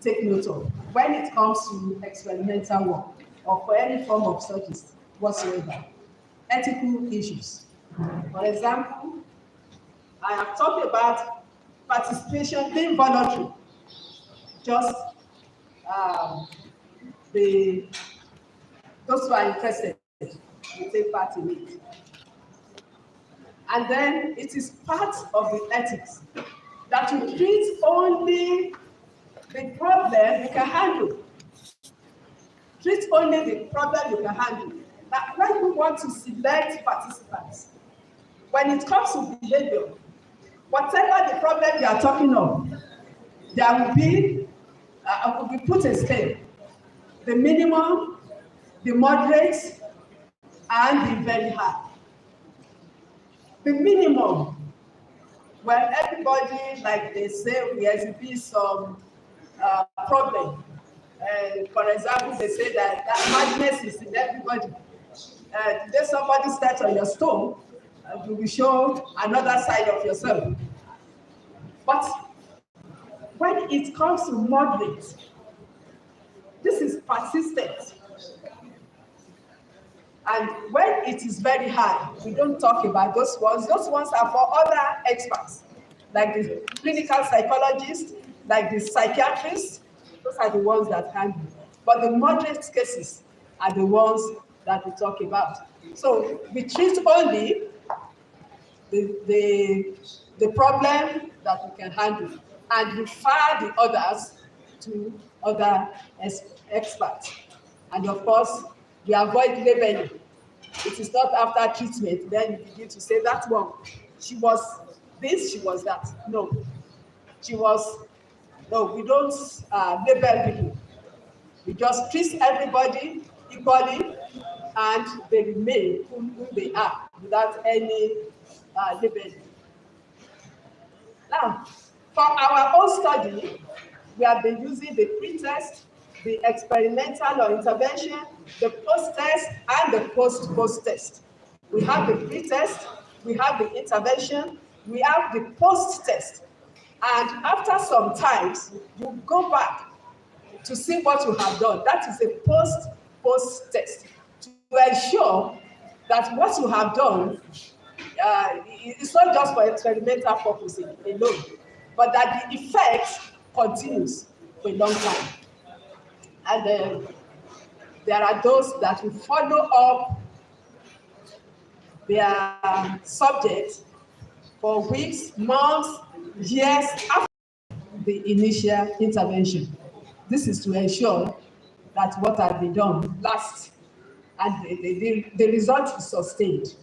take note of when it comes to experimental work or for any form of studies whatsoever. Ethical issues. For example, I have talked about participation being voluntary. Just those who are interested will take part in it. And then it is part of the ethics that you treat only the problem you can handle. Treat only the problem you can handle. Now, when you want to select participants, when it comes to behavior, whatever the problem you are talking of, there will be put a scale. The minimum, the moderate, and the very high. The minimum, when everybody, like they say, we exhibit some problem. For example, they say that madness is in everybody. Today somebody steps on your stone, you will show another side of yourself. But when it comes to moderate, this is persistent. And when it is very high, we don't talk about those ones. Those ones are for other experts, like the clinical psychologists, like the psychiatrists. Those are the ones that handle. But the moderate cases are the ones that we talk about. So we treat only the problem that we can handle and refer the others to other experts. And of course, we avoid labeling. It is not after treatment, then you begin to say that one, she was this, she was that. No, we don't label people. We just treat everybody equally and they remain who they are without any labeling. Now, for our own study, we have been using the pre-test, the experimental or intervention, the post-test, and the post-test. We have the pre-test, we have the intervention, we have the post-test. And after some times, you go back to see what you have done. That is a post-test to ensure that what you have done it's not just for experimental purposes alone, but that the effect continues for a long time. And there are those that will follow up their subject for weeks, months, years after the initial intervention. This is to ensure that what has been done lasts and the result is sustained.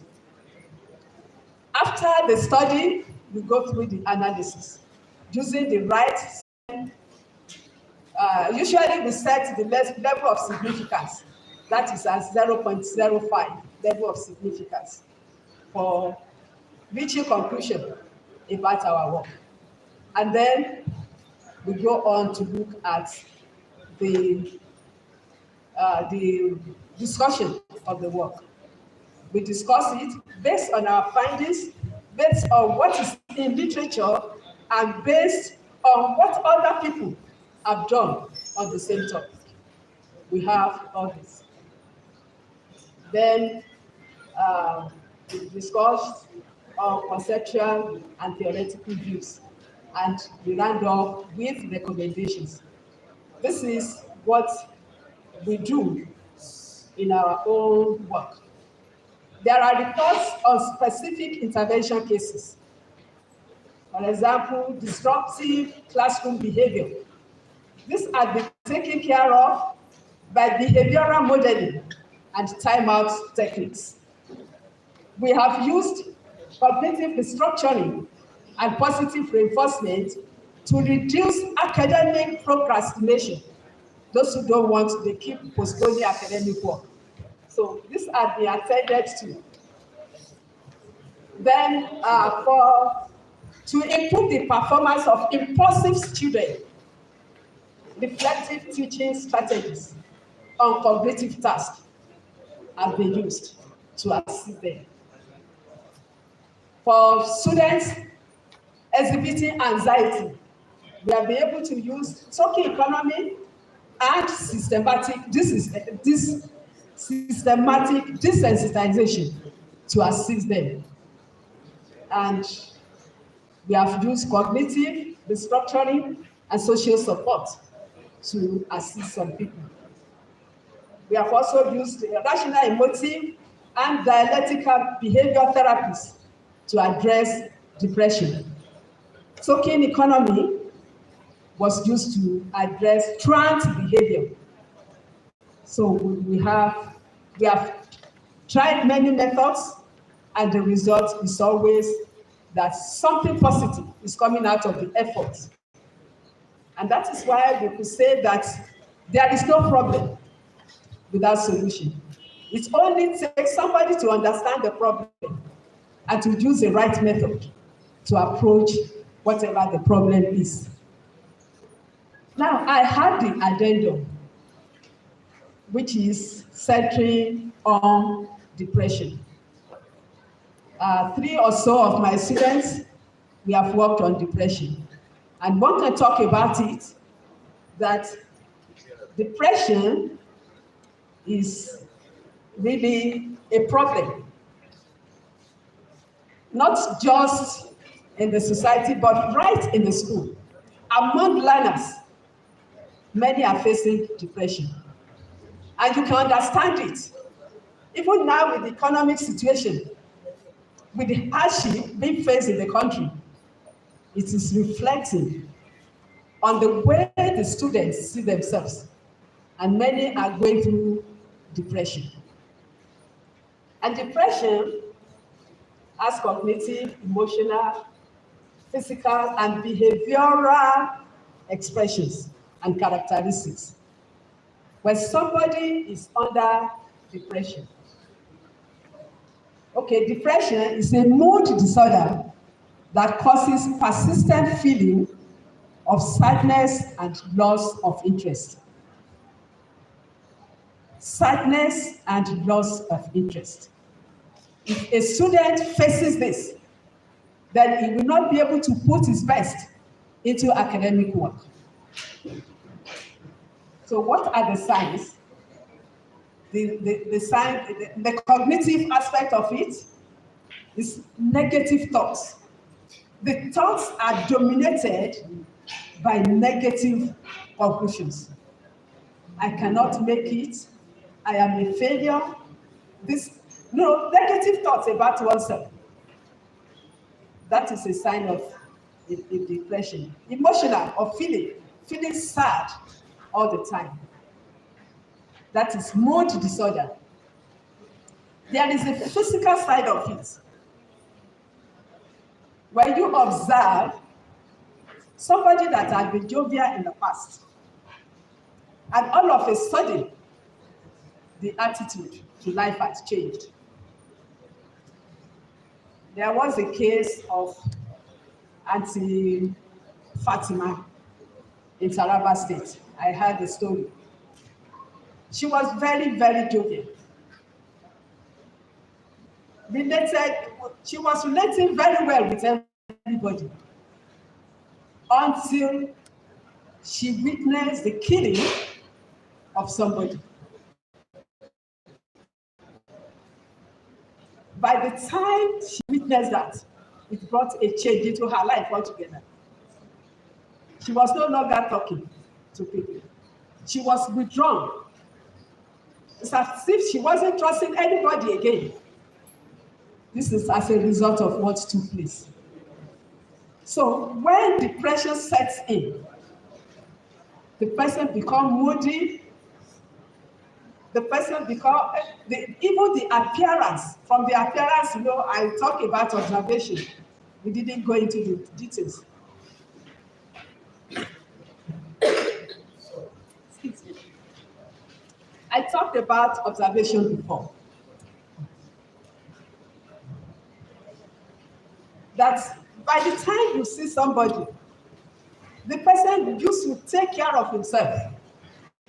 After the study, we go through the analysis using the right. Usually we set the level of significance, that is at 0.05 level of significance for reaching conclusion about our work. And then we go on to look at the discussion of the work. We discuss it based on our findings, based on what is in literature, and based on what other people have done on the same topic. We have all this. Then we discussed our conceptual and theoretical views, and we round up with recommendations. This is what we do in our own work. There are reports on specific intervention cases. For example, disruptive classroom behavior. These are been taken care of by behavioral modeling and timeout techniques. We have used cognitive restructuring and positive reinforcement to reduce academic procrastination. Those who don't want, they keep postponing academic work. So these are being attended to. Then to improve the performance of impulsive students, reflective teaching strategies on cognitive tasks have been used to assist them. For students exhibiting anxiety, we have been able to use token economy and systematic desensitization to assist them. And we have used cognitive restructuring and social support to assist some people. We have also used rational emotive and dialectical behavior therapies to address depression. Token economy was used to address trance behavior. So we have tried many methods, and the result is always that something positive is coming out of the effort. And that is why we could say that there is no problem without solution. It only takes somebody to understand the problem and to use the right method to approach whatever the problem is. Now, I had the addendum, which is centering on depression. 3 or so of my students, we have worked on depression. And one can talk about it, that depression is really a problem, not just in the society, but right in the school. Among learners, many are facing depression. And you can understand it. Even now with the economic situation, with the hardship being faced in the country, it is reflecting on the way the students see themselves. And many are going through depression. And depression has cognitive, emotional, physical, and behavioral expressions and characteristics. When somebody is under depression, okay, depression is a mood disorder that causes persistent feeling of sadness and loss of interest. Sadness and loss of interest. If a student faces this, then he will not be able to put his best into academic work. So what are the signs? The cognitive aspect of it is negative thoughts. The thoughts are dominated by negative conclusions. I cannot make it. I am a failure. Negative thoughts about oneself. That is a sign of a depression. Emotional or feeling sad all the time. That is mood disorder. There is a physical side of it. When you observe somebody that had been jovial in the past, and all of a sudden, the attitude to life has changed. There was a case of Auntie Fatima in Taraba State. I heard the story. She was very, very jovial. She was relating very well with everybody until she witnessed the killing of somebody. By the time she witnessed that, it brought a change into her life altogether. She was no longer talking to people. She was withdrawn. It's as if she wasn't trusting anybody again. This is as a result of what took place. So when depression sets in, the person becomes moody, the person becomes, even the appearance, from the appearance, I talk about observation. We didn't go into the details. Excuse me. I talked about observation before. That by the time you see somebody, the person used to take care of himself,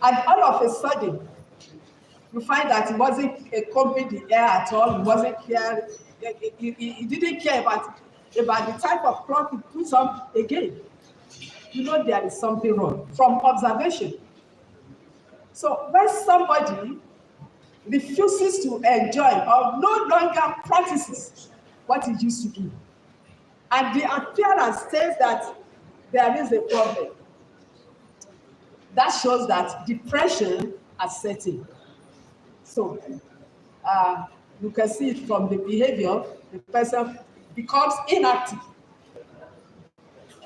and all of a sudden, you find that he wasn't combing the hair at all. He wasn't care. He didn't care about the type of cloth he puts on again. You know there is something wrong from observation. So when somebody refuses to enjoy or no longer practices what he used to do, and the appearance says that there is a problem, that shows that depression has set in. So you can see it from the behavior. The person becomes inactive.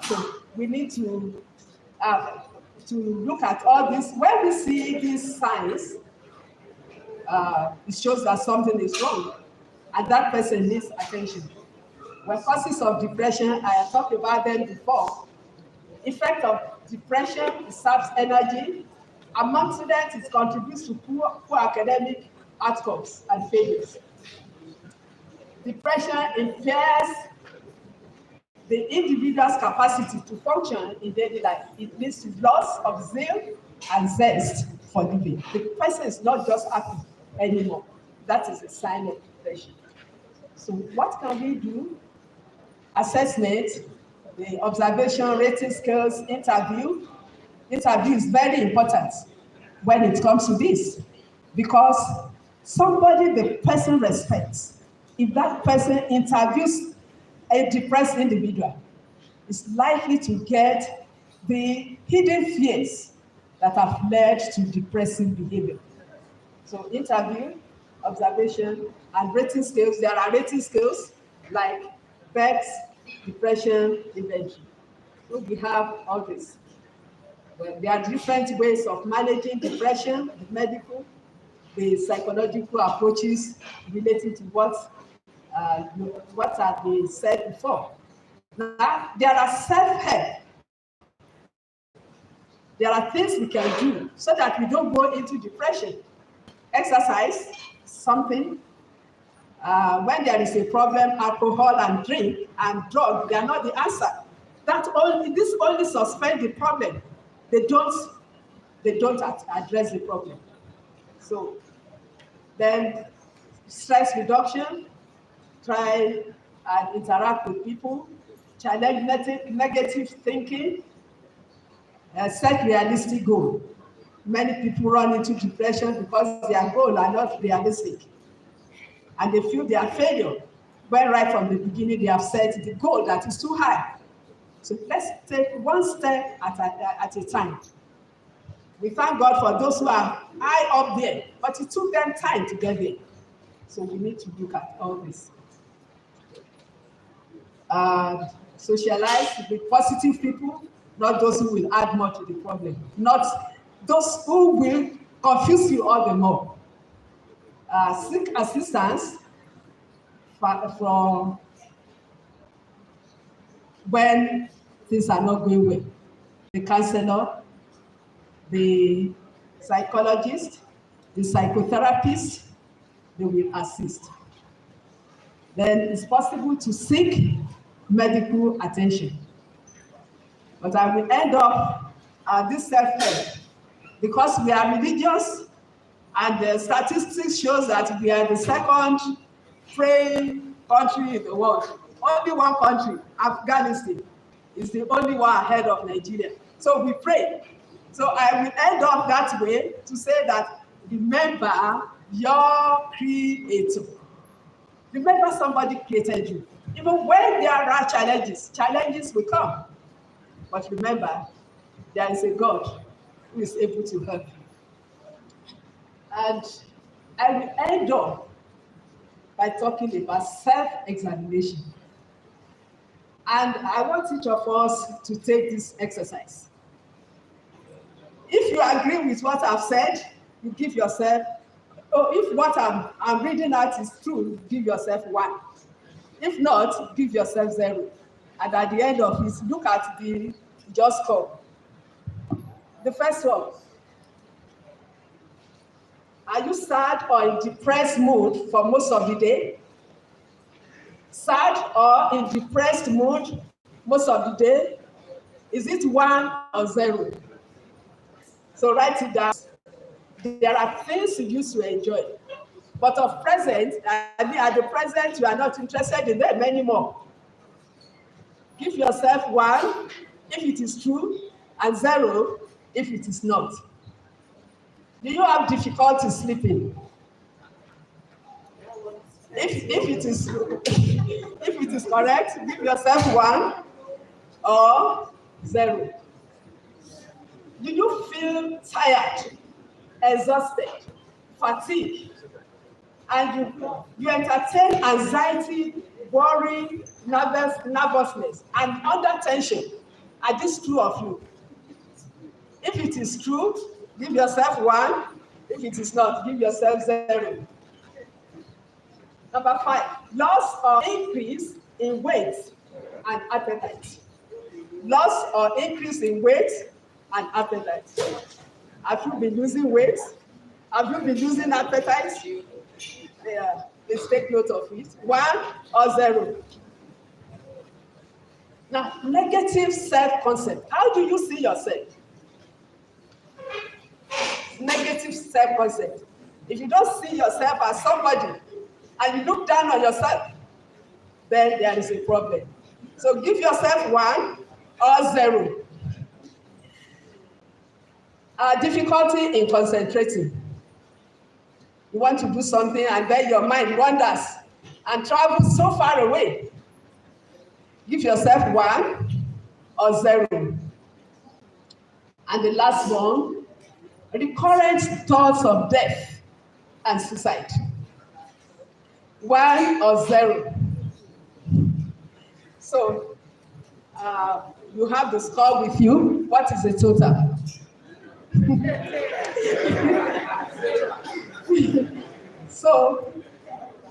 So we need to look at all this. When we see these signs, it shows that something is wrong, and that person needs attention. When causes of depression, I have talked about them before. Effect of depression, it saps energy. Among students, it contributes to poor academic outcomes and failures. Depression impairs the individual's capacity to function in daily life. It leads to loss of zeal and zest for living. The person is not just happy anymore. That is a sign of depression. So what can we do? Assessment, the observation, rating scales, interview. Interview is very important when it comes to this, because somebody the person respects, if that person interviews a depressed individual, is likely to get the hidden fears that have led to depressive behavior. So interview, observation, and rating scales. There are rating scales like PECS, depression, inventory. So we have all this. Well, there are different ways of managing depression, the medical, the psychological approaches relating to what have been said before. Now, there are self-help. There are things we can do so that we don't go into depression. Exercise, something. When there is a problem, alcohol and drink and drug, they are not the answer. This only suspend the problem. They don't address the problem. So then stress reduction, try and interact with people, challenge negative thinking, set realistic goal. Many people run into depression because their goals are not realistic, and they feel they are failure, when right from the beginning they have set the goal that is too high. So let's take one step at a time. We thank God for those who are high up there, but it took them time to get there. So we need to look at all this. Socialize with positive people, not those who will add more to the problem, not those who will confuse you all the more. Seek assistance from when things are not going well. The counselor, the psychologist, the psychotherapist, they will assist. Then it's possible to seek medical attention. But I will end up this self-help because we are religious, and the statistics shows that we are the second praying country in the world. Only one country, Afghanistan, is the only one ahead of Nigeria. So we pray. So I will end up that way to say that remember your creator. Remember somebody created you. Even when there are challenges will come. But remember, there is a God who is able to help you. And I will end up by talking about self-examination. And I want each of us to take this exercise. If you agree with what I've said, you give yourself, if what I'm reading out is true, give yourself 1. If not, give yourself 0. And at the end of it, look at the just score. The first one. Are you sad or in depressed mood for most of the day? Sad or in depressed mood most of the day? Is it 1 or 0? So write it down. There are things you used to enjoy, but at the present, you are not interested in them anymore. Give yourself 1 if it is true and 0 if it is not. Do you have difficulty sleeping? If it is correct, give yourself 1 or 0. Do you feel tired, exhausted, fatigued, and you entertain anxiety, worry, nervousness, and under tension? Are these true of you? If it is true, give yourself 1. If it is not, give yourself 0. Number 5, loss or increase in weight and appetite. Loss or increase in weight and appetite. Have you been losing weight? Have you been losing appetite? Yeah, please take note of it. 1 or 0. Now, negative self-concept. How do you see yourself? Negative self-concept. If you don't see yourself as somebody and you look down on yourself, then there is a problem. So give yourself 1 or 0. Difficulty in concentrating. You want to do something and then your mind wanders and travels so far away. Give yourself 1 or 0. And the last one, recurrent thoughts of death and suicide. 1 or 0. So you have the score with you. What is the total? So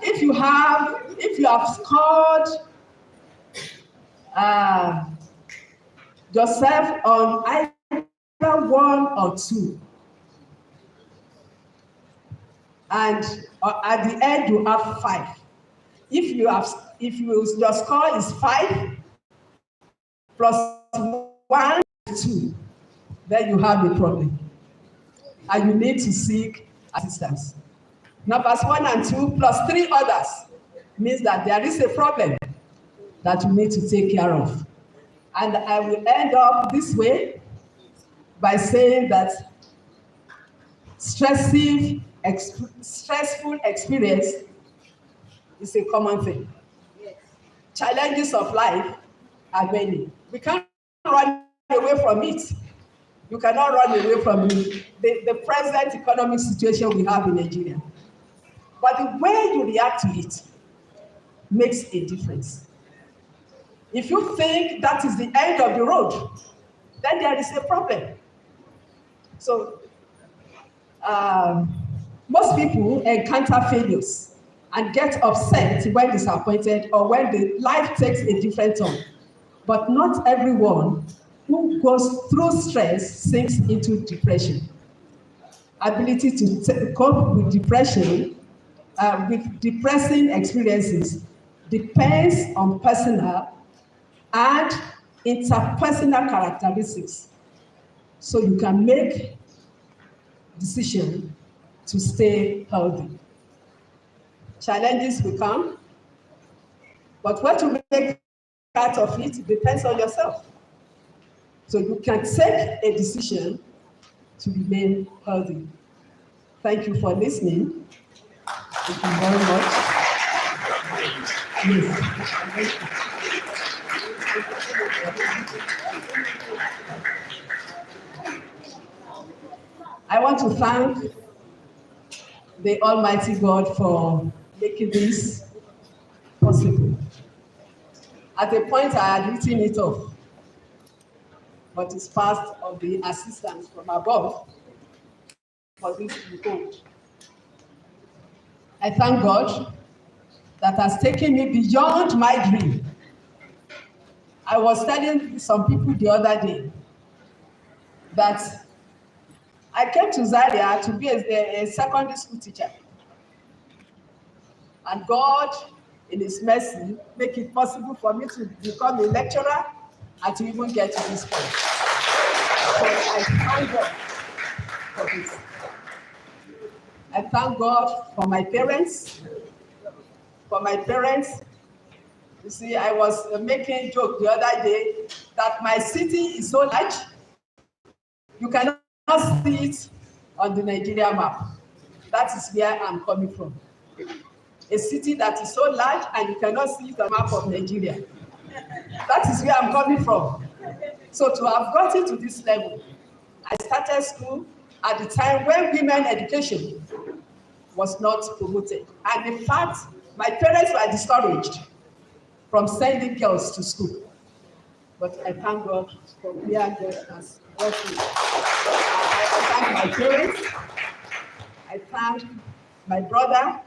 if you have scored yourself on either 1 or 2, and at the end you have 5. If your score is 5 plus 1, 2, then you have a problem, and you need to seek assistance. Numbers 1 and 2 plus 3 others means that there is a problem that you need to take care of. And I will end up this way by saying that stressful experience is a common thing. Yes. Challenges of life are many. We can't run away from it. You cannot run away from the present economic situation we have in Nigeria. But the way you react to it makes a difference. If you think that is the end of the road, then there is a problem. So most people encounter failures and get upset when disappointed or when the life takes a different turn. But not everyone who goes through stress sinks into depression. Ability to cope with depression, with depressing experiences, depends on personal and interpersonal characteristics. So you can make decisions to stay healthy. Challenges will come, but what you make out of it depends on yourself. So you can take a decision to remain healthy. Thank you for listening. Thank you very much. Yes. I want to thank the Almighty God for making this possible. At a point, I had written it off, but it's part of the assistance from above for this to hold. I thank God that has taken me beyond my dream. I was telling some people the other day that I came to Zaria to be a secondary school teacher. And God, in His mercy, make it possible for me to become a lecturer and to even get to this point. So I thank God for this. I thank God for my parents. For my parents, you see, I was making a joke the other day that my city is so large, you cannot see it on the Nigeria map. That is where I'm coming from. A city that is so large and you cannot see the map of Nigeria. That is where I'm coming from. So to have gotten to this level, I started school at the time when women education was not promoted. And in fact, my parents were discouraged from sending girls to school. But I thank God for where God has brought me. I thank my parents. I thank my brother.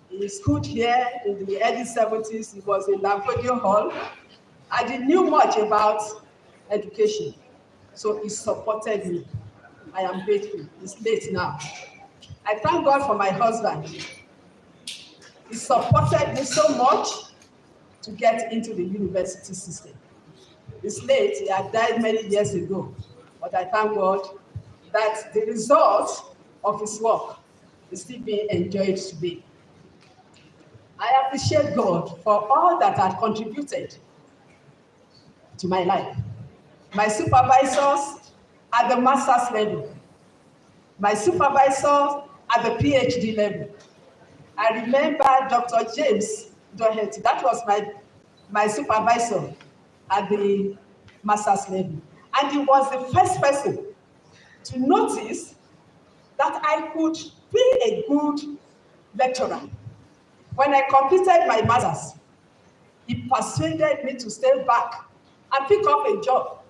He schooled here in the early 70s. He was in Lampodio Hall. I didn't know much about education, so he supported me. I am grateful. It's late now. I thank God for my husband. He supported me so much to get into the university system. It's late. He had died many years ago, but I thank God that the result of his work is still being enjoyed today. I appreciate God for all that had contributed to my life. My supervisors at the master's level, my supervisors at the PhD level. I remember Dr. James Doherty, that was my supervisor at the master's level. And he was the first person to notice that I could be a good lecturer. When I completed my master's, he persuaded me to stay back and pick up a job.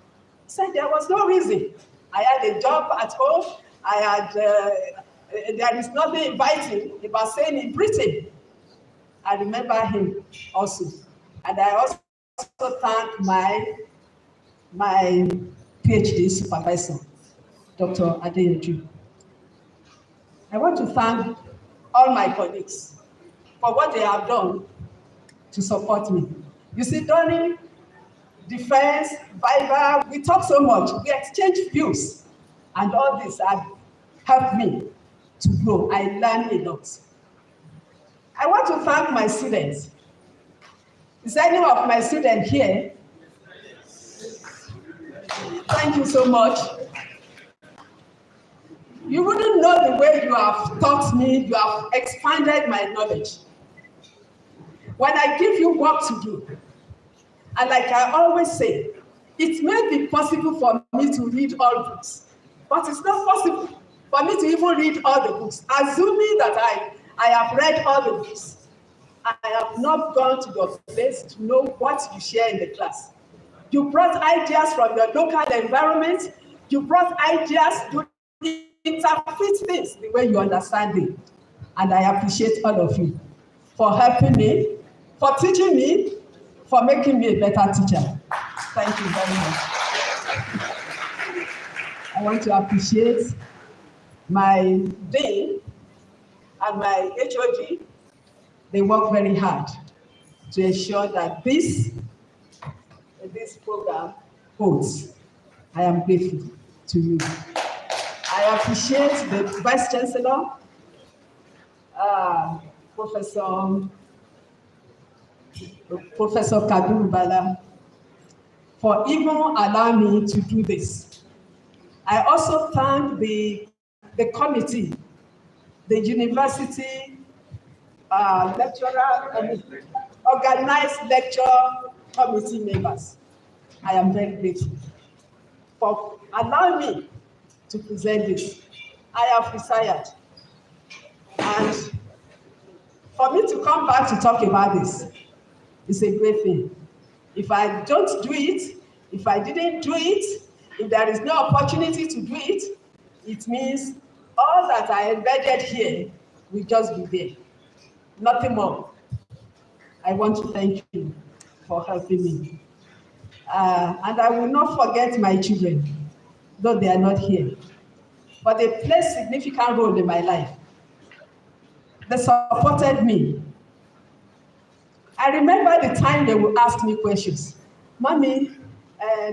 He said there was no reason. I had a job at home. There is nothing inviting about staying in Britain. I remember him also. And I also thank my PhD supervisor, Dr. ADENIYIwednesday. I want to thank all my colleagues for what they have done to support me. You see, during defense, Bible, we talk so much, we exchange views, and all this have helped me to grow. I learned a lot. I want to thank my students. Is any of my students here? Thank you so much. You wouldn't know the way you have taught me, you have expanded my knowledge. When I give you work to do, and like I always say, it may be possible for me to read all books, but it's not possible for me to even read all the books. Assuming that I have read all the books, I have not gone to your place to know what you share in the class. You brought ideas from your local environment. You brought ideas to interpret things the way you understand it. And I appreciate all of you for helping me, for teaching me, for making me a better teacher. Thank you very much. I want to appreciate my dean and my HOD. They work very hard to ensure that this program holds. I am grateful to you. I appreciate the Vice Chancellor, Professor Bello, for even allowing me to do this. I also thank the committee, the university organized lecture committee members. I am very grateful for allowing me to present this. I have retired, and for me to come back to talk about this is a great thing. If I don't do it, if I didn't do it, if there is no opportunity to do it, it means all that I embedded here will just be there. Nothing more. I want to thank you for helping me. And I will not forget my children, though they are not here. But they played a significant role in my life. They supported me. I remember the time they would ask me questions. Mommy,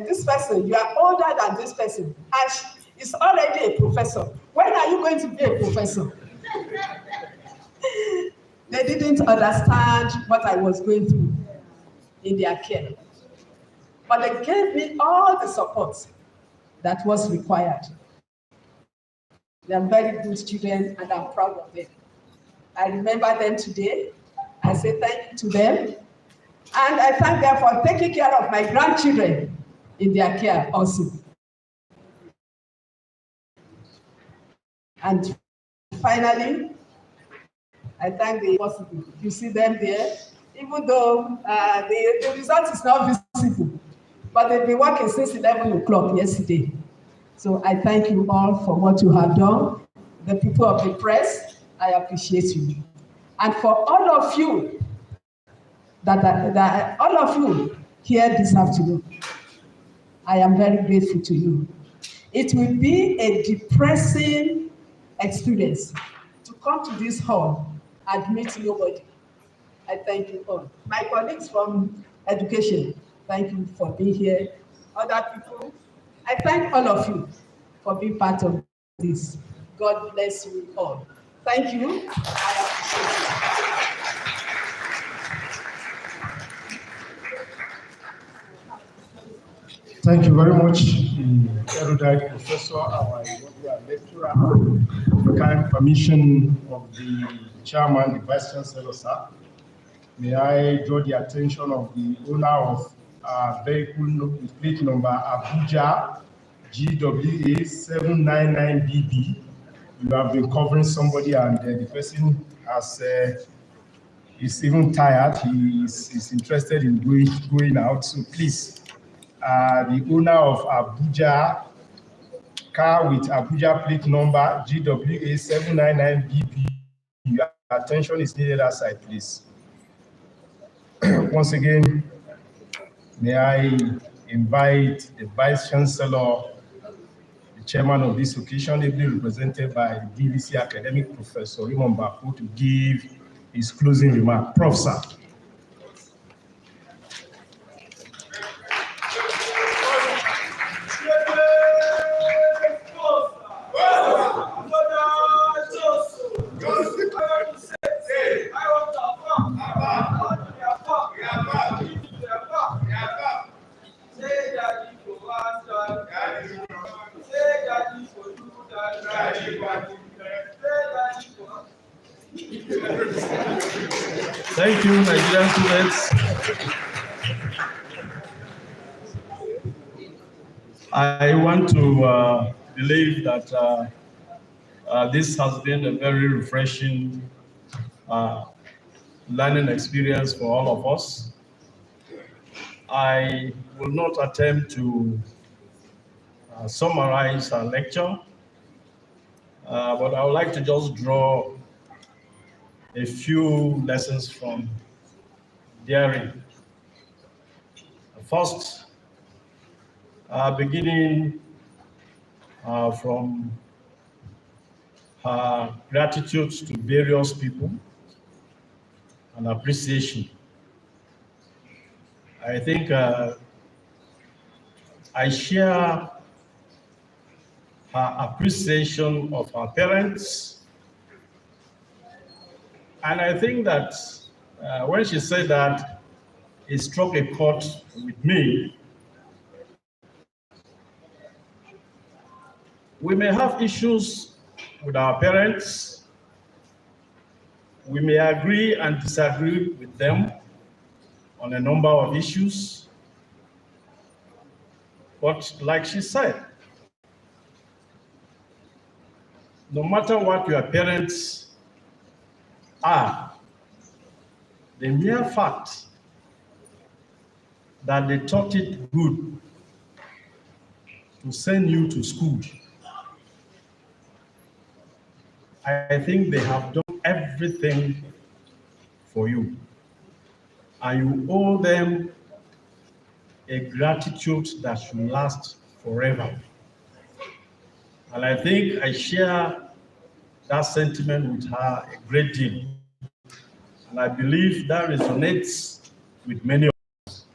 this person, you are older than this person, and is already a professor. When are you going to be a professor? They didn't understand what I was going through in their care. But they gave me all the support that was required. They are very good children, and I'm proud of them. I remember them today. I say thank you to them. And I thank them for taking care of my grandchildren in their care also. And finally, I thank the possible. You see them there, even though the result is not visible, but they've been working since 11 o'clock yesterday. So I thank you all for what you have done. The people of the press, I appreciate you. And for all of you all of you here this afternoon, I am very grateful to you. It will be a depressing experience to come to this hall and meet nobody. I thank you all. My colleagues from education, thank you for being here. Other people, I thank all of you for being part of this. God bless you all. Thank you. I appreciate it. Thank you very much, erudite professor, our lecturer. Kind permission of the chairman, the vice chancellor, sir. May I draw the attention of the owner of vehicle plate number Abuja GWA 799BB. You have been covering somebody, and the person has is even tired. He is interested in going out. So please. The owner of Abuja car with Abuja plate number GWA 799BB. Your attention is needed outside, please. Once again, may I invite the Vice Chancellor, the chairman of this occasion, ably represented by the DVC academic Professor Raymond Bako, to give his closing remark. Prof, sir. Thank you, Nigerian students. I want to believe that this has been a very refreshing learning experience for all of us. I will not attempt to summarize our lecture, but I would like to just draw a few lessons from therein. First, beginning from her gratitude to various people and appreciation. I think I share her appreciation of her parents. And I think that when she said that, it struck a chord with me. We may have issues with our parents. We may agree and disagree with them on a number of issues. But like she said, no matter what your parents are, the mere fact that they thought it good to send you to school, I think they have done everything for you. and you owe them a gratitude that should last forever. And I think I share that sentiment with her a great deal. And I believe that resonates with many of us.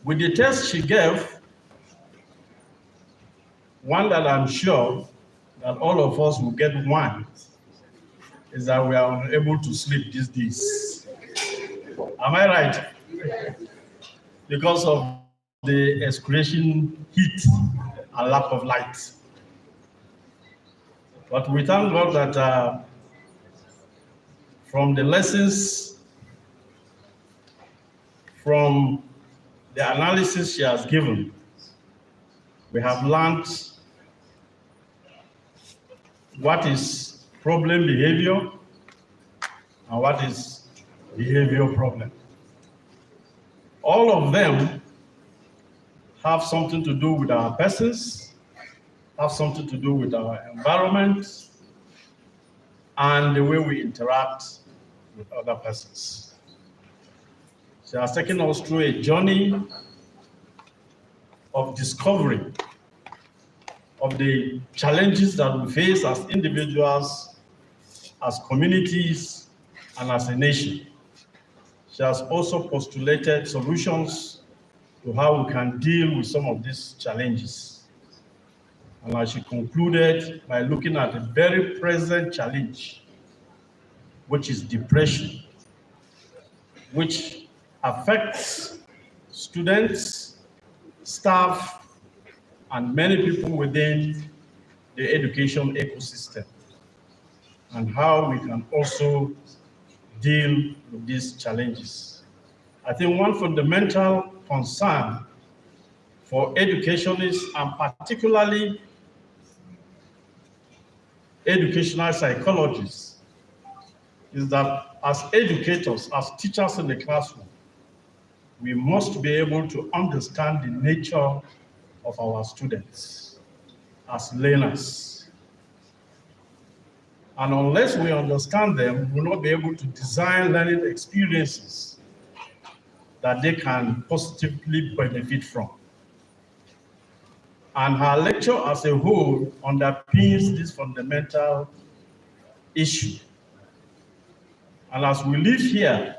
With the test she gave, one that I'm sure that all of us will get one is that we are unable to sleep these days. Am I right? Because of the excruciating heat and lack of light. But we thank God that from the lessons, from the analysis she has given, we have learned what is problem behavior and what is behavioral problem. All of them have something to do with our persons, have something to do with our environment, and the way we interact with other persons. She has taken us through a journey of discovery of the challenges that we face as individuals, as communities, and as a nation. She has also postulated solutions to how we can deal with some of these challenges. And as she concluded by looking at a very present challenge, which is depression, which affects students, staff, and many people within the education ecosystem, and how we can also deal with these challenges. I think one fundamental concern for educationists, and particularly educational psychologists, is that as educators, as teachers in the classroom, we must be able to understand the nature of our students as learners. And unless we understand them, we will not be able to design learning experiences that they can positively benefit from. And her lecture as a whole underpins this fundamental issue. And as we live here,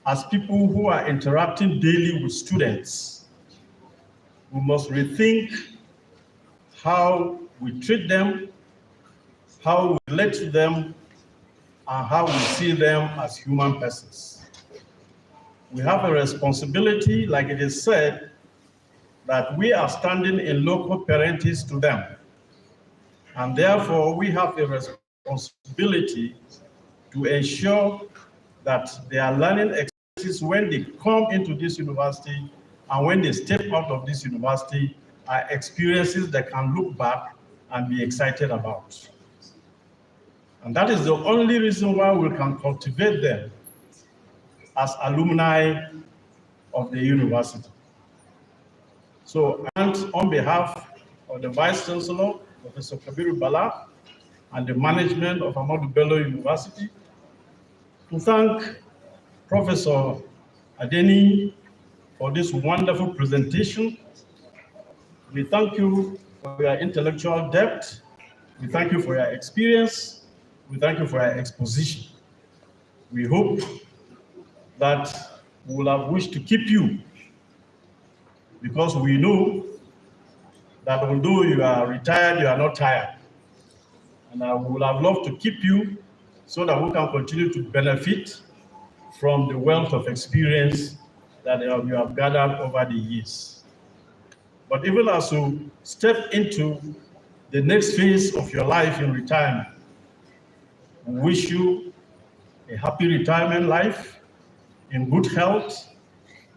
as people who are interacting daily with students, we must rethink how we treat them, how we relate to them, and how we see them as human persons. We have a responsibility, like it is said, that we are standing in loco parentis to them. And therefore, we have a responsibility to ensure that their learning experiences when they come into this university and when they step out of this university are experiences that can look back and be excited about. And that is the only reason why we can cultivate them as alumni of the university. So, and on behalf of the Vice Chancellor, Professor Kabiru Bala, and the management of Ahmadu Bello University, to thank Professor Adeniyi for this wonderful presentation. We thank you for your intellectual depth. We thank you for your experience. We thank you for your exposition. We hope that we will have wished to keep you, because we know that although you are retired, you are not tired. And I would have loved to keep you so that we can continue to benefit from the wealth of experience that you have gathered over the years. But even as you step into the next phase of your life in retirement, we wish you a happy retirement life, in good health,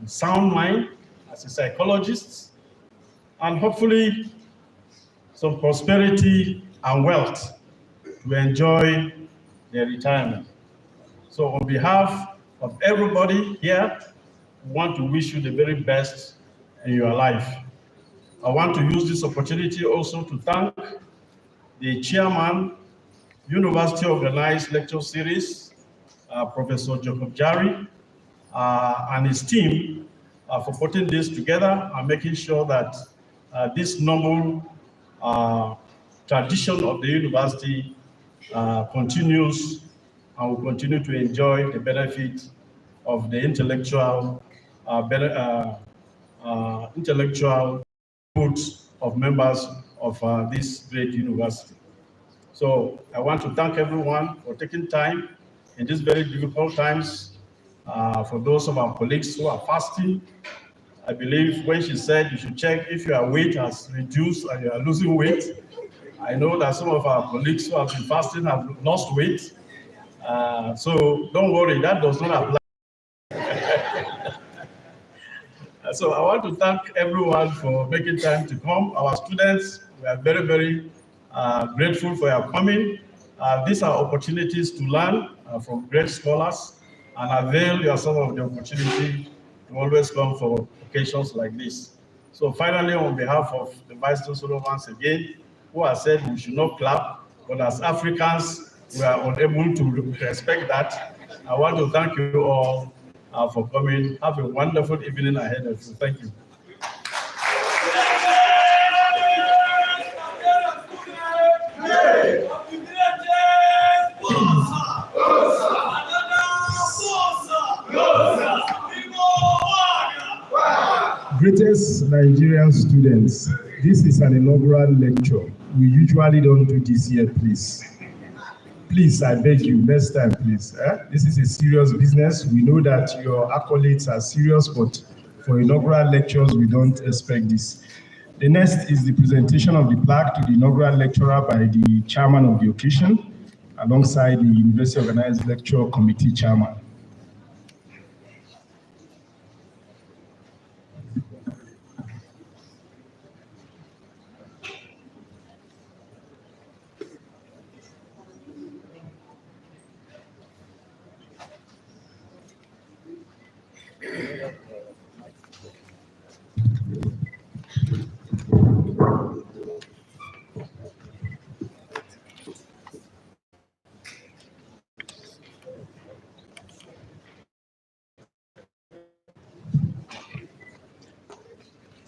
in sound mind as a psychologist, and hopefully some prosperity and wealth to enjoy their retirement. So on behalf of everybody here, we want to wish you the very best in your life. I want to use this opportunity also to thank the chairman, University Organized Lecture Series, Professor Jacob Jari, and his team for putting this together and making sure that this noble tradition of the university continues and will continue to enjoy the benefit of the intellectual input of members of this great university. So I want to thank everyone for taking time in these very difficult times. For those of our colleagues who are fasting, I believe when she said you should check if your weight has reduced and you are losing weight, I know that some of our colleagues who have been fasting have lost weight. So don't worry, that does not apply. So I want to thank everyone for making time to come. Our students, we are very, very grateful for your coming. These are opportunities to learn from great scholars and avail yourself of the opportunity to always come for occasions like this. So finally, on behalf of the Vice Chancellor once again, who has said we should not clap, but as Africans, we are unable to respect that. I want to thank you all for coming. Have a wonderful evening ahead of you. Thank you. Greatest Nigerian students, this is an inaugural lecture. We usually don't do this here, please. Please, I beg you, next time, please. This is a serious business. We know that your accolades are serious, but for inaugural lectures, we don't expect this. The next is the presentation of the plaque to the inaugural lecturer by the chairman of the occasion, alongside the University Organized Lecture Committee chairman.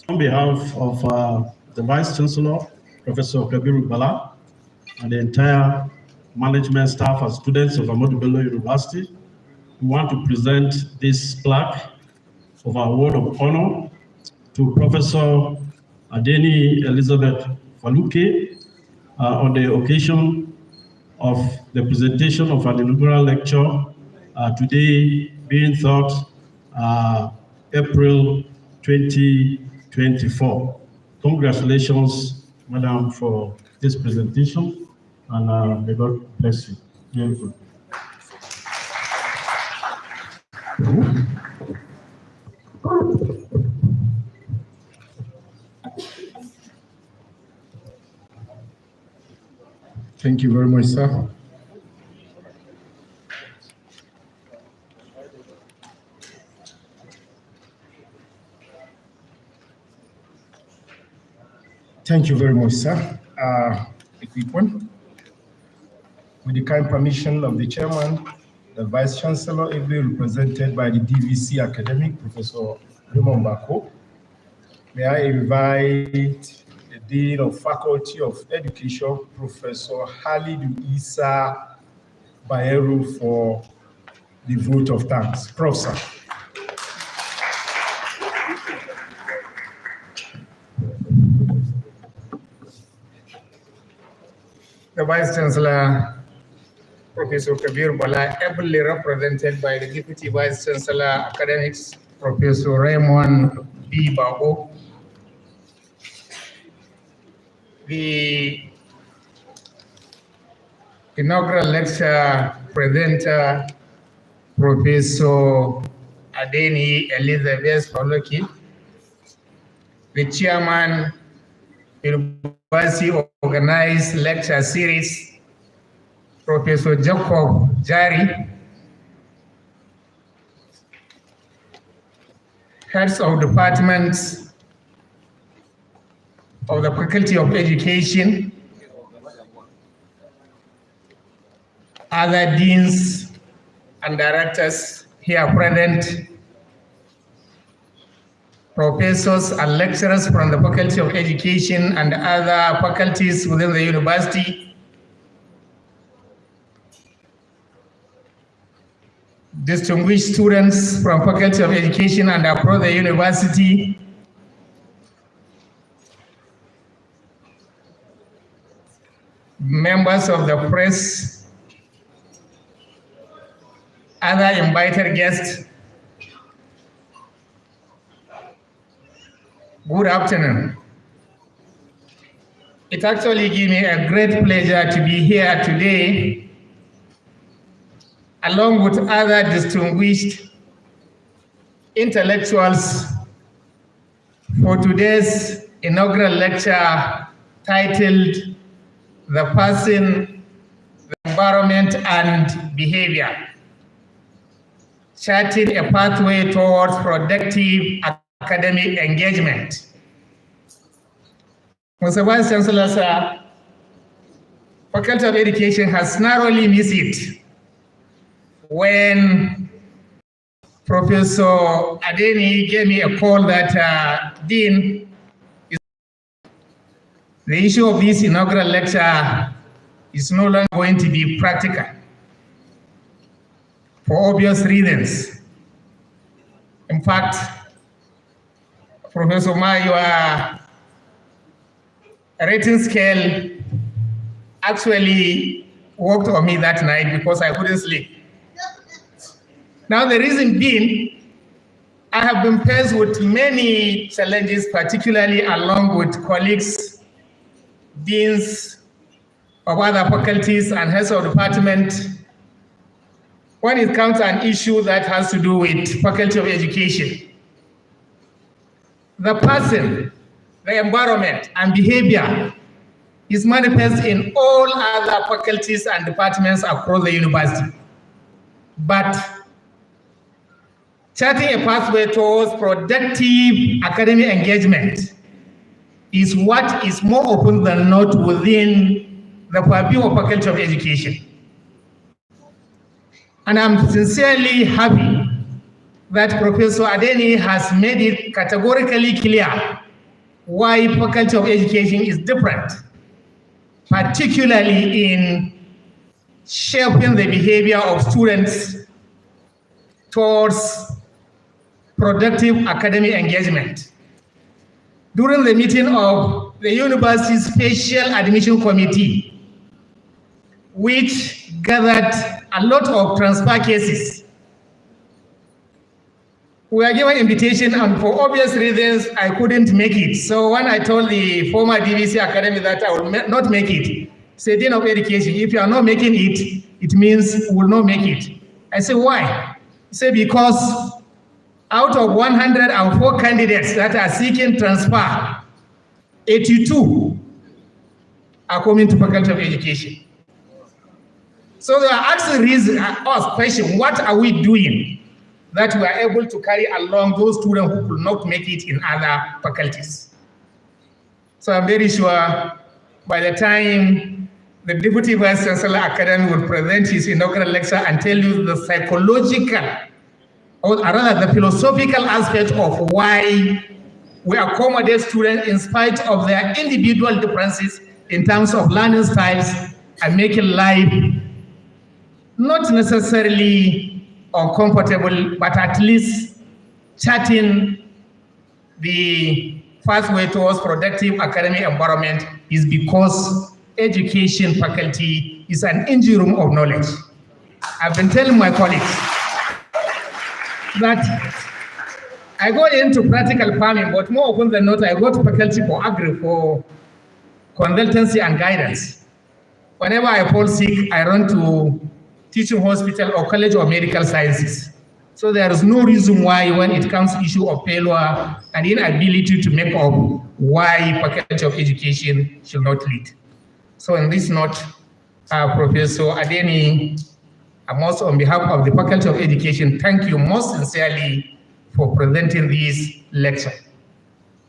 On behalf of the Vice Chancellor, Professor Kabiru Bala, and the entire management staff and students of Ahmadu Bello University, we want to present this plaque of our award of honor to Professor Adeni Elizabeth Faluke on the occasion of the presentation of an inaugural lecture, today being thought April 2024. Congratulations, Madam, for this presentation, and may God bless you. Very good. Thank you very much, sir. Thank you very much, sir. A quick one. With the kind permission of the chairman, the vice chancellor, ably represented by the DVC academic, Professor Raymond Bako, may I invite the Dean of Faculty of Education, Professor Halidu Isa Bayeru, for the vote of thanks. Prof, sir. The Vice Chancellor, Professor Kabir Bala, ably represented by the Deputy Vice Chancellor Academics, Professor Raymond B. Bago, the inaugural lecture presenter, Professor Adeni Elizabeth Faluke, the chairman, University Organized Lecture Series, Professor Jacob Jari, heads of departments of the Faculty of Education, other deans, and directors here present, professors and lecturers from the Faculty of Education and other faculties within the university, distinguished students from Faculty of Education and across the university, members of the press, other invited guests, good afternoon. It actually gives me a great pleasure to be here today, along with other distinguished intellectuals, for today's inaugural lecture titled The Person, the Environment and Behavior, charting a pathway towards productive academic engagement. Mr. Vice Chancellor, sir, Faculty of Education has narrowly missed it when Professor Adeni gave me a call that Dean, the issue of this inaugural lecture is no longer going to be practical for obvious reasons. In fact, Professor Ma, your rating scale actually worked on me that night because I couldn't sleep. Now, the reason being, I have been faced with many challenges, particularly along with colleagues, deans of other faculties and heads of department, when it comes to an issue that has to do with Faculty of Education. The person, the environment, and behavior is manifest in all other faculties and departments across the university. But charting a pathway towards productive academic engagement is what is more often than not within the purview of Faculty of Education. And I'm sincerely happy that Professor Adeni has made it categorically clear why Faculty of Education is different, particularly in shaping the behavior of students towards productive academic engagement. During the meeting of the university's Special Admission Committee, which gathered a lot of transfer cases, we were given invitation, and for obvious reasons, I couldn't make it. So when I told the former DVC Academy that I will not make it, say, Dean of Education, if you are not making it, it means we will not make it. I said, why? He said, because out of 104 candidates that are seeking transfer, 82 are coming to Faculty of Education. So they are asking us question, what are we doing that we are able to carry along those students who could not make it in other faculties? So I'm very sure by the time the Deputy Vice Chancellor Academy will present his inaugural lecture and tell you the psychological, or rather the philosophical aspect of why we accommodate students in spite of their individual differences in terms of learning styles and making life not necessarily uncomfortable, but at least charting the pathway towards productive academic environment, is because education faculty is an engine room of knowledge. I've been telling my colleagues that I go into practical farming, but more often than not, I go to faculty for agri, for consultancy and guidance. Whenever I fall sick, I run to teaching hospital or college of medical sciences. So there is no reason why, when it comes to issue of failure and inability to make up, why Faculty of Education should not lead. So in this note, Professor Adeni, also on behalf of the Faculty of Education, thank you most sincerely for presenting this lecture.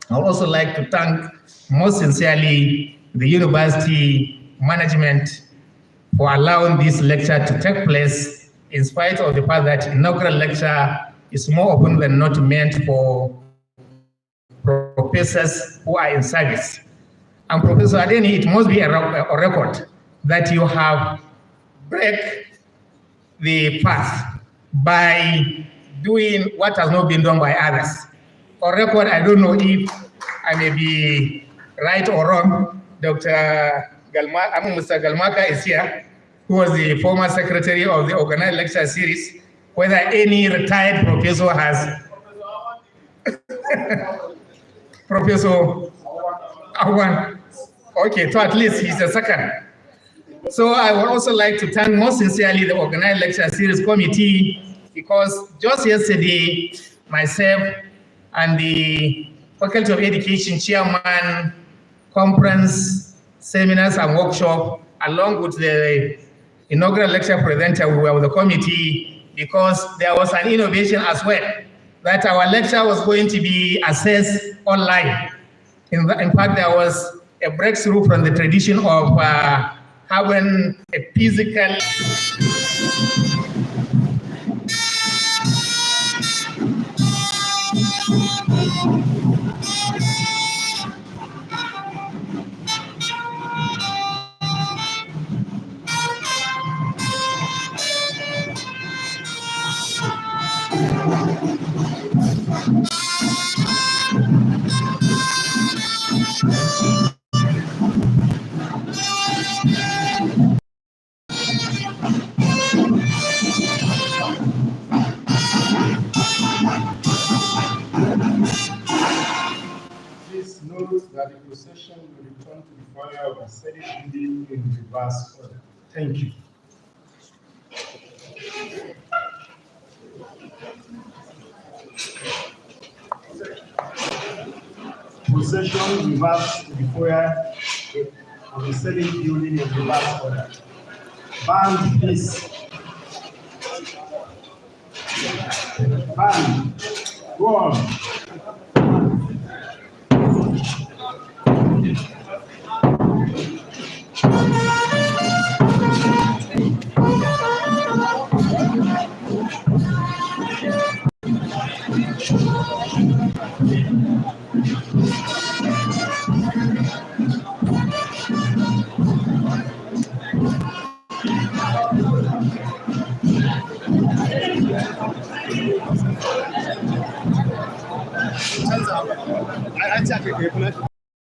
I would also like to thank most sincerely the university management for allowing this lecture to take place in spite of the fact that inaugural lecture is more often than not meant for professors who are in service. And Professor Adeni, it must be a record that you have break the path by doing what has not been done by others. For record, I don't know if I may be right or wrong. Mr. Galmaka is here, who was the former secretary of the organized lecture series, whether any retired professor has. Professor Awan. Okay, so at least he's a second. So I would also like to thank most sincerely the organized lecture series committee, because just yesterday, myself and the Faculty of Education chairman, conference, seminars and workshop, along with the inaugural lecture presenter, we were with the committee, because there was an innovation as well, that our lecture was going to be assessed online. In fact, there was a breakthrough from the tradition of having a physical. Please note that the procession will return to the choir of the Senate building in reverse order. Thank you. Procession reverse to the choir of the Senate building in reverse order. Band, please. Band, go on. I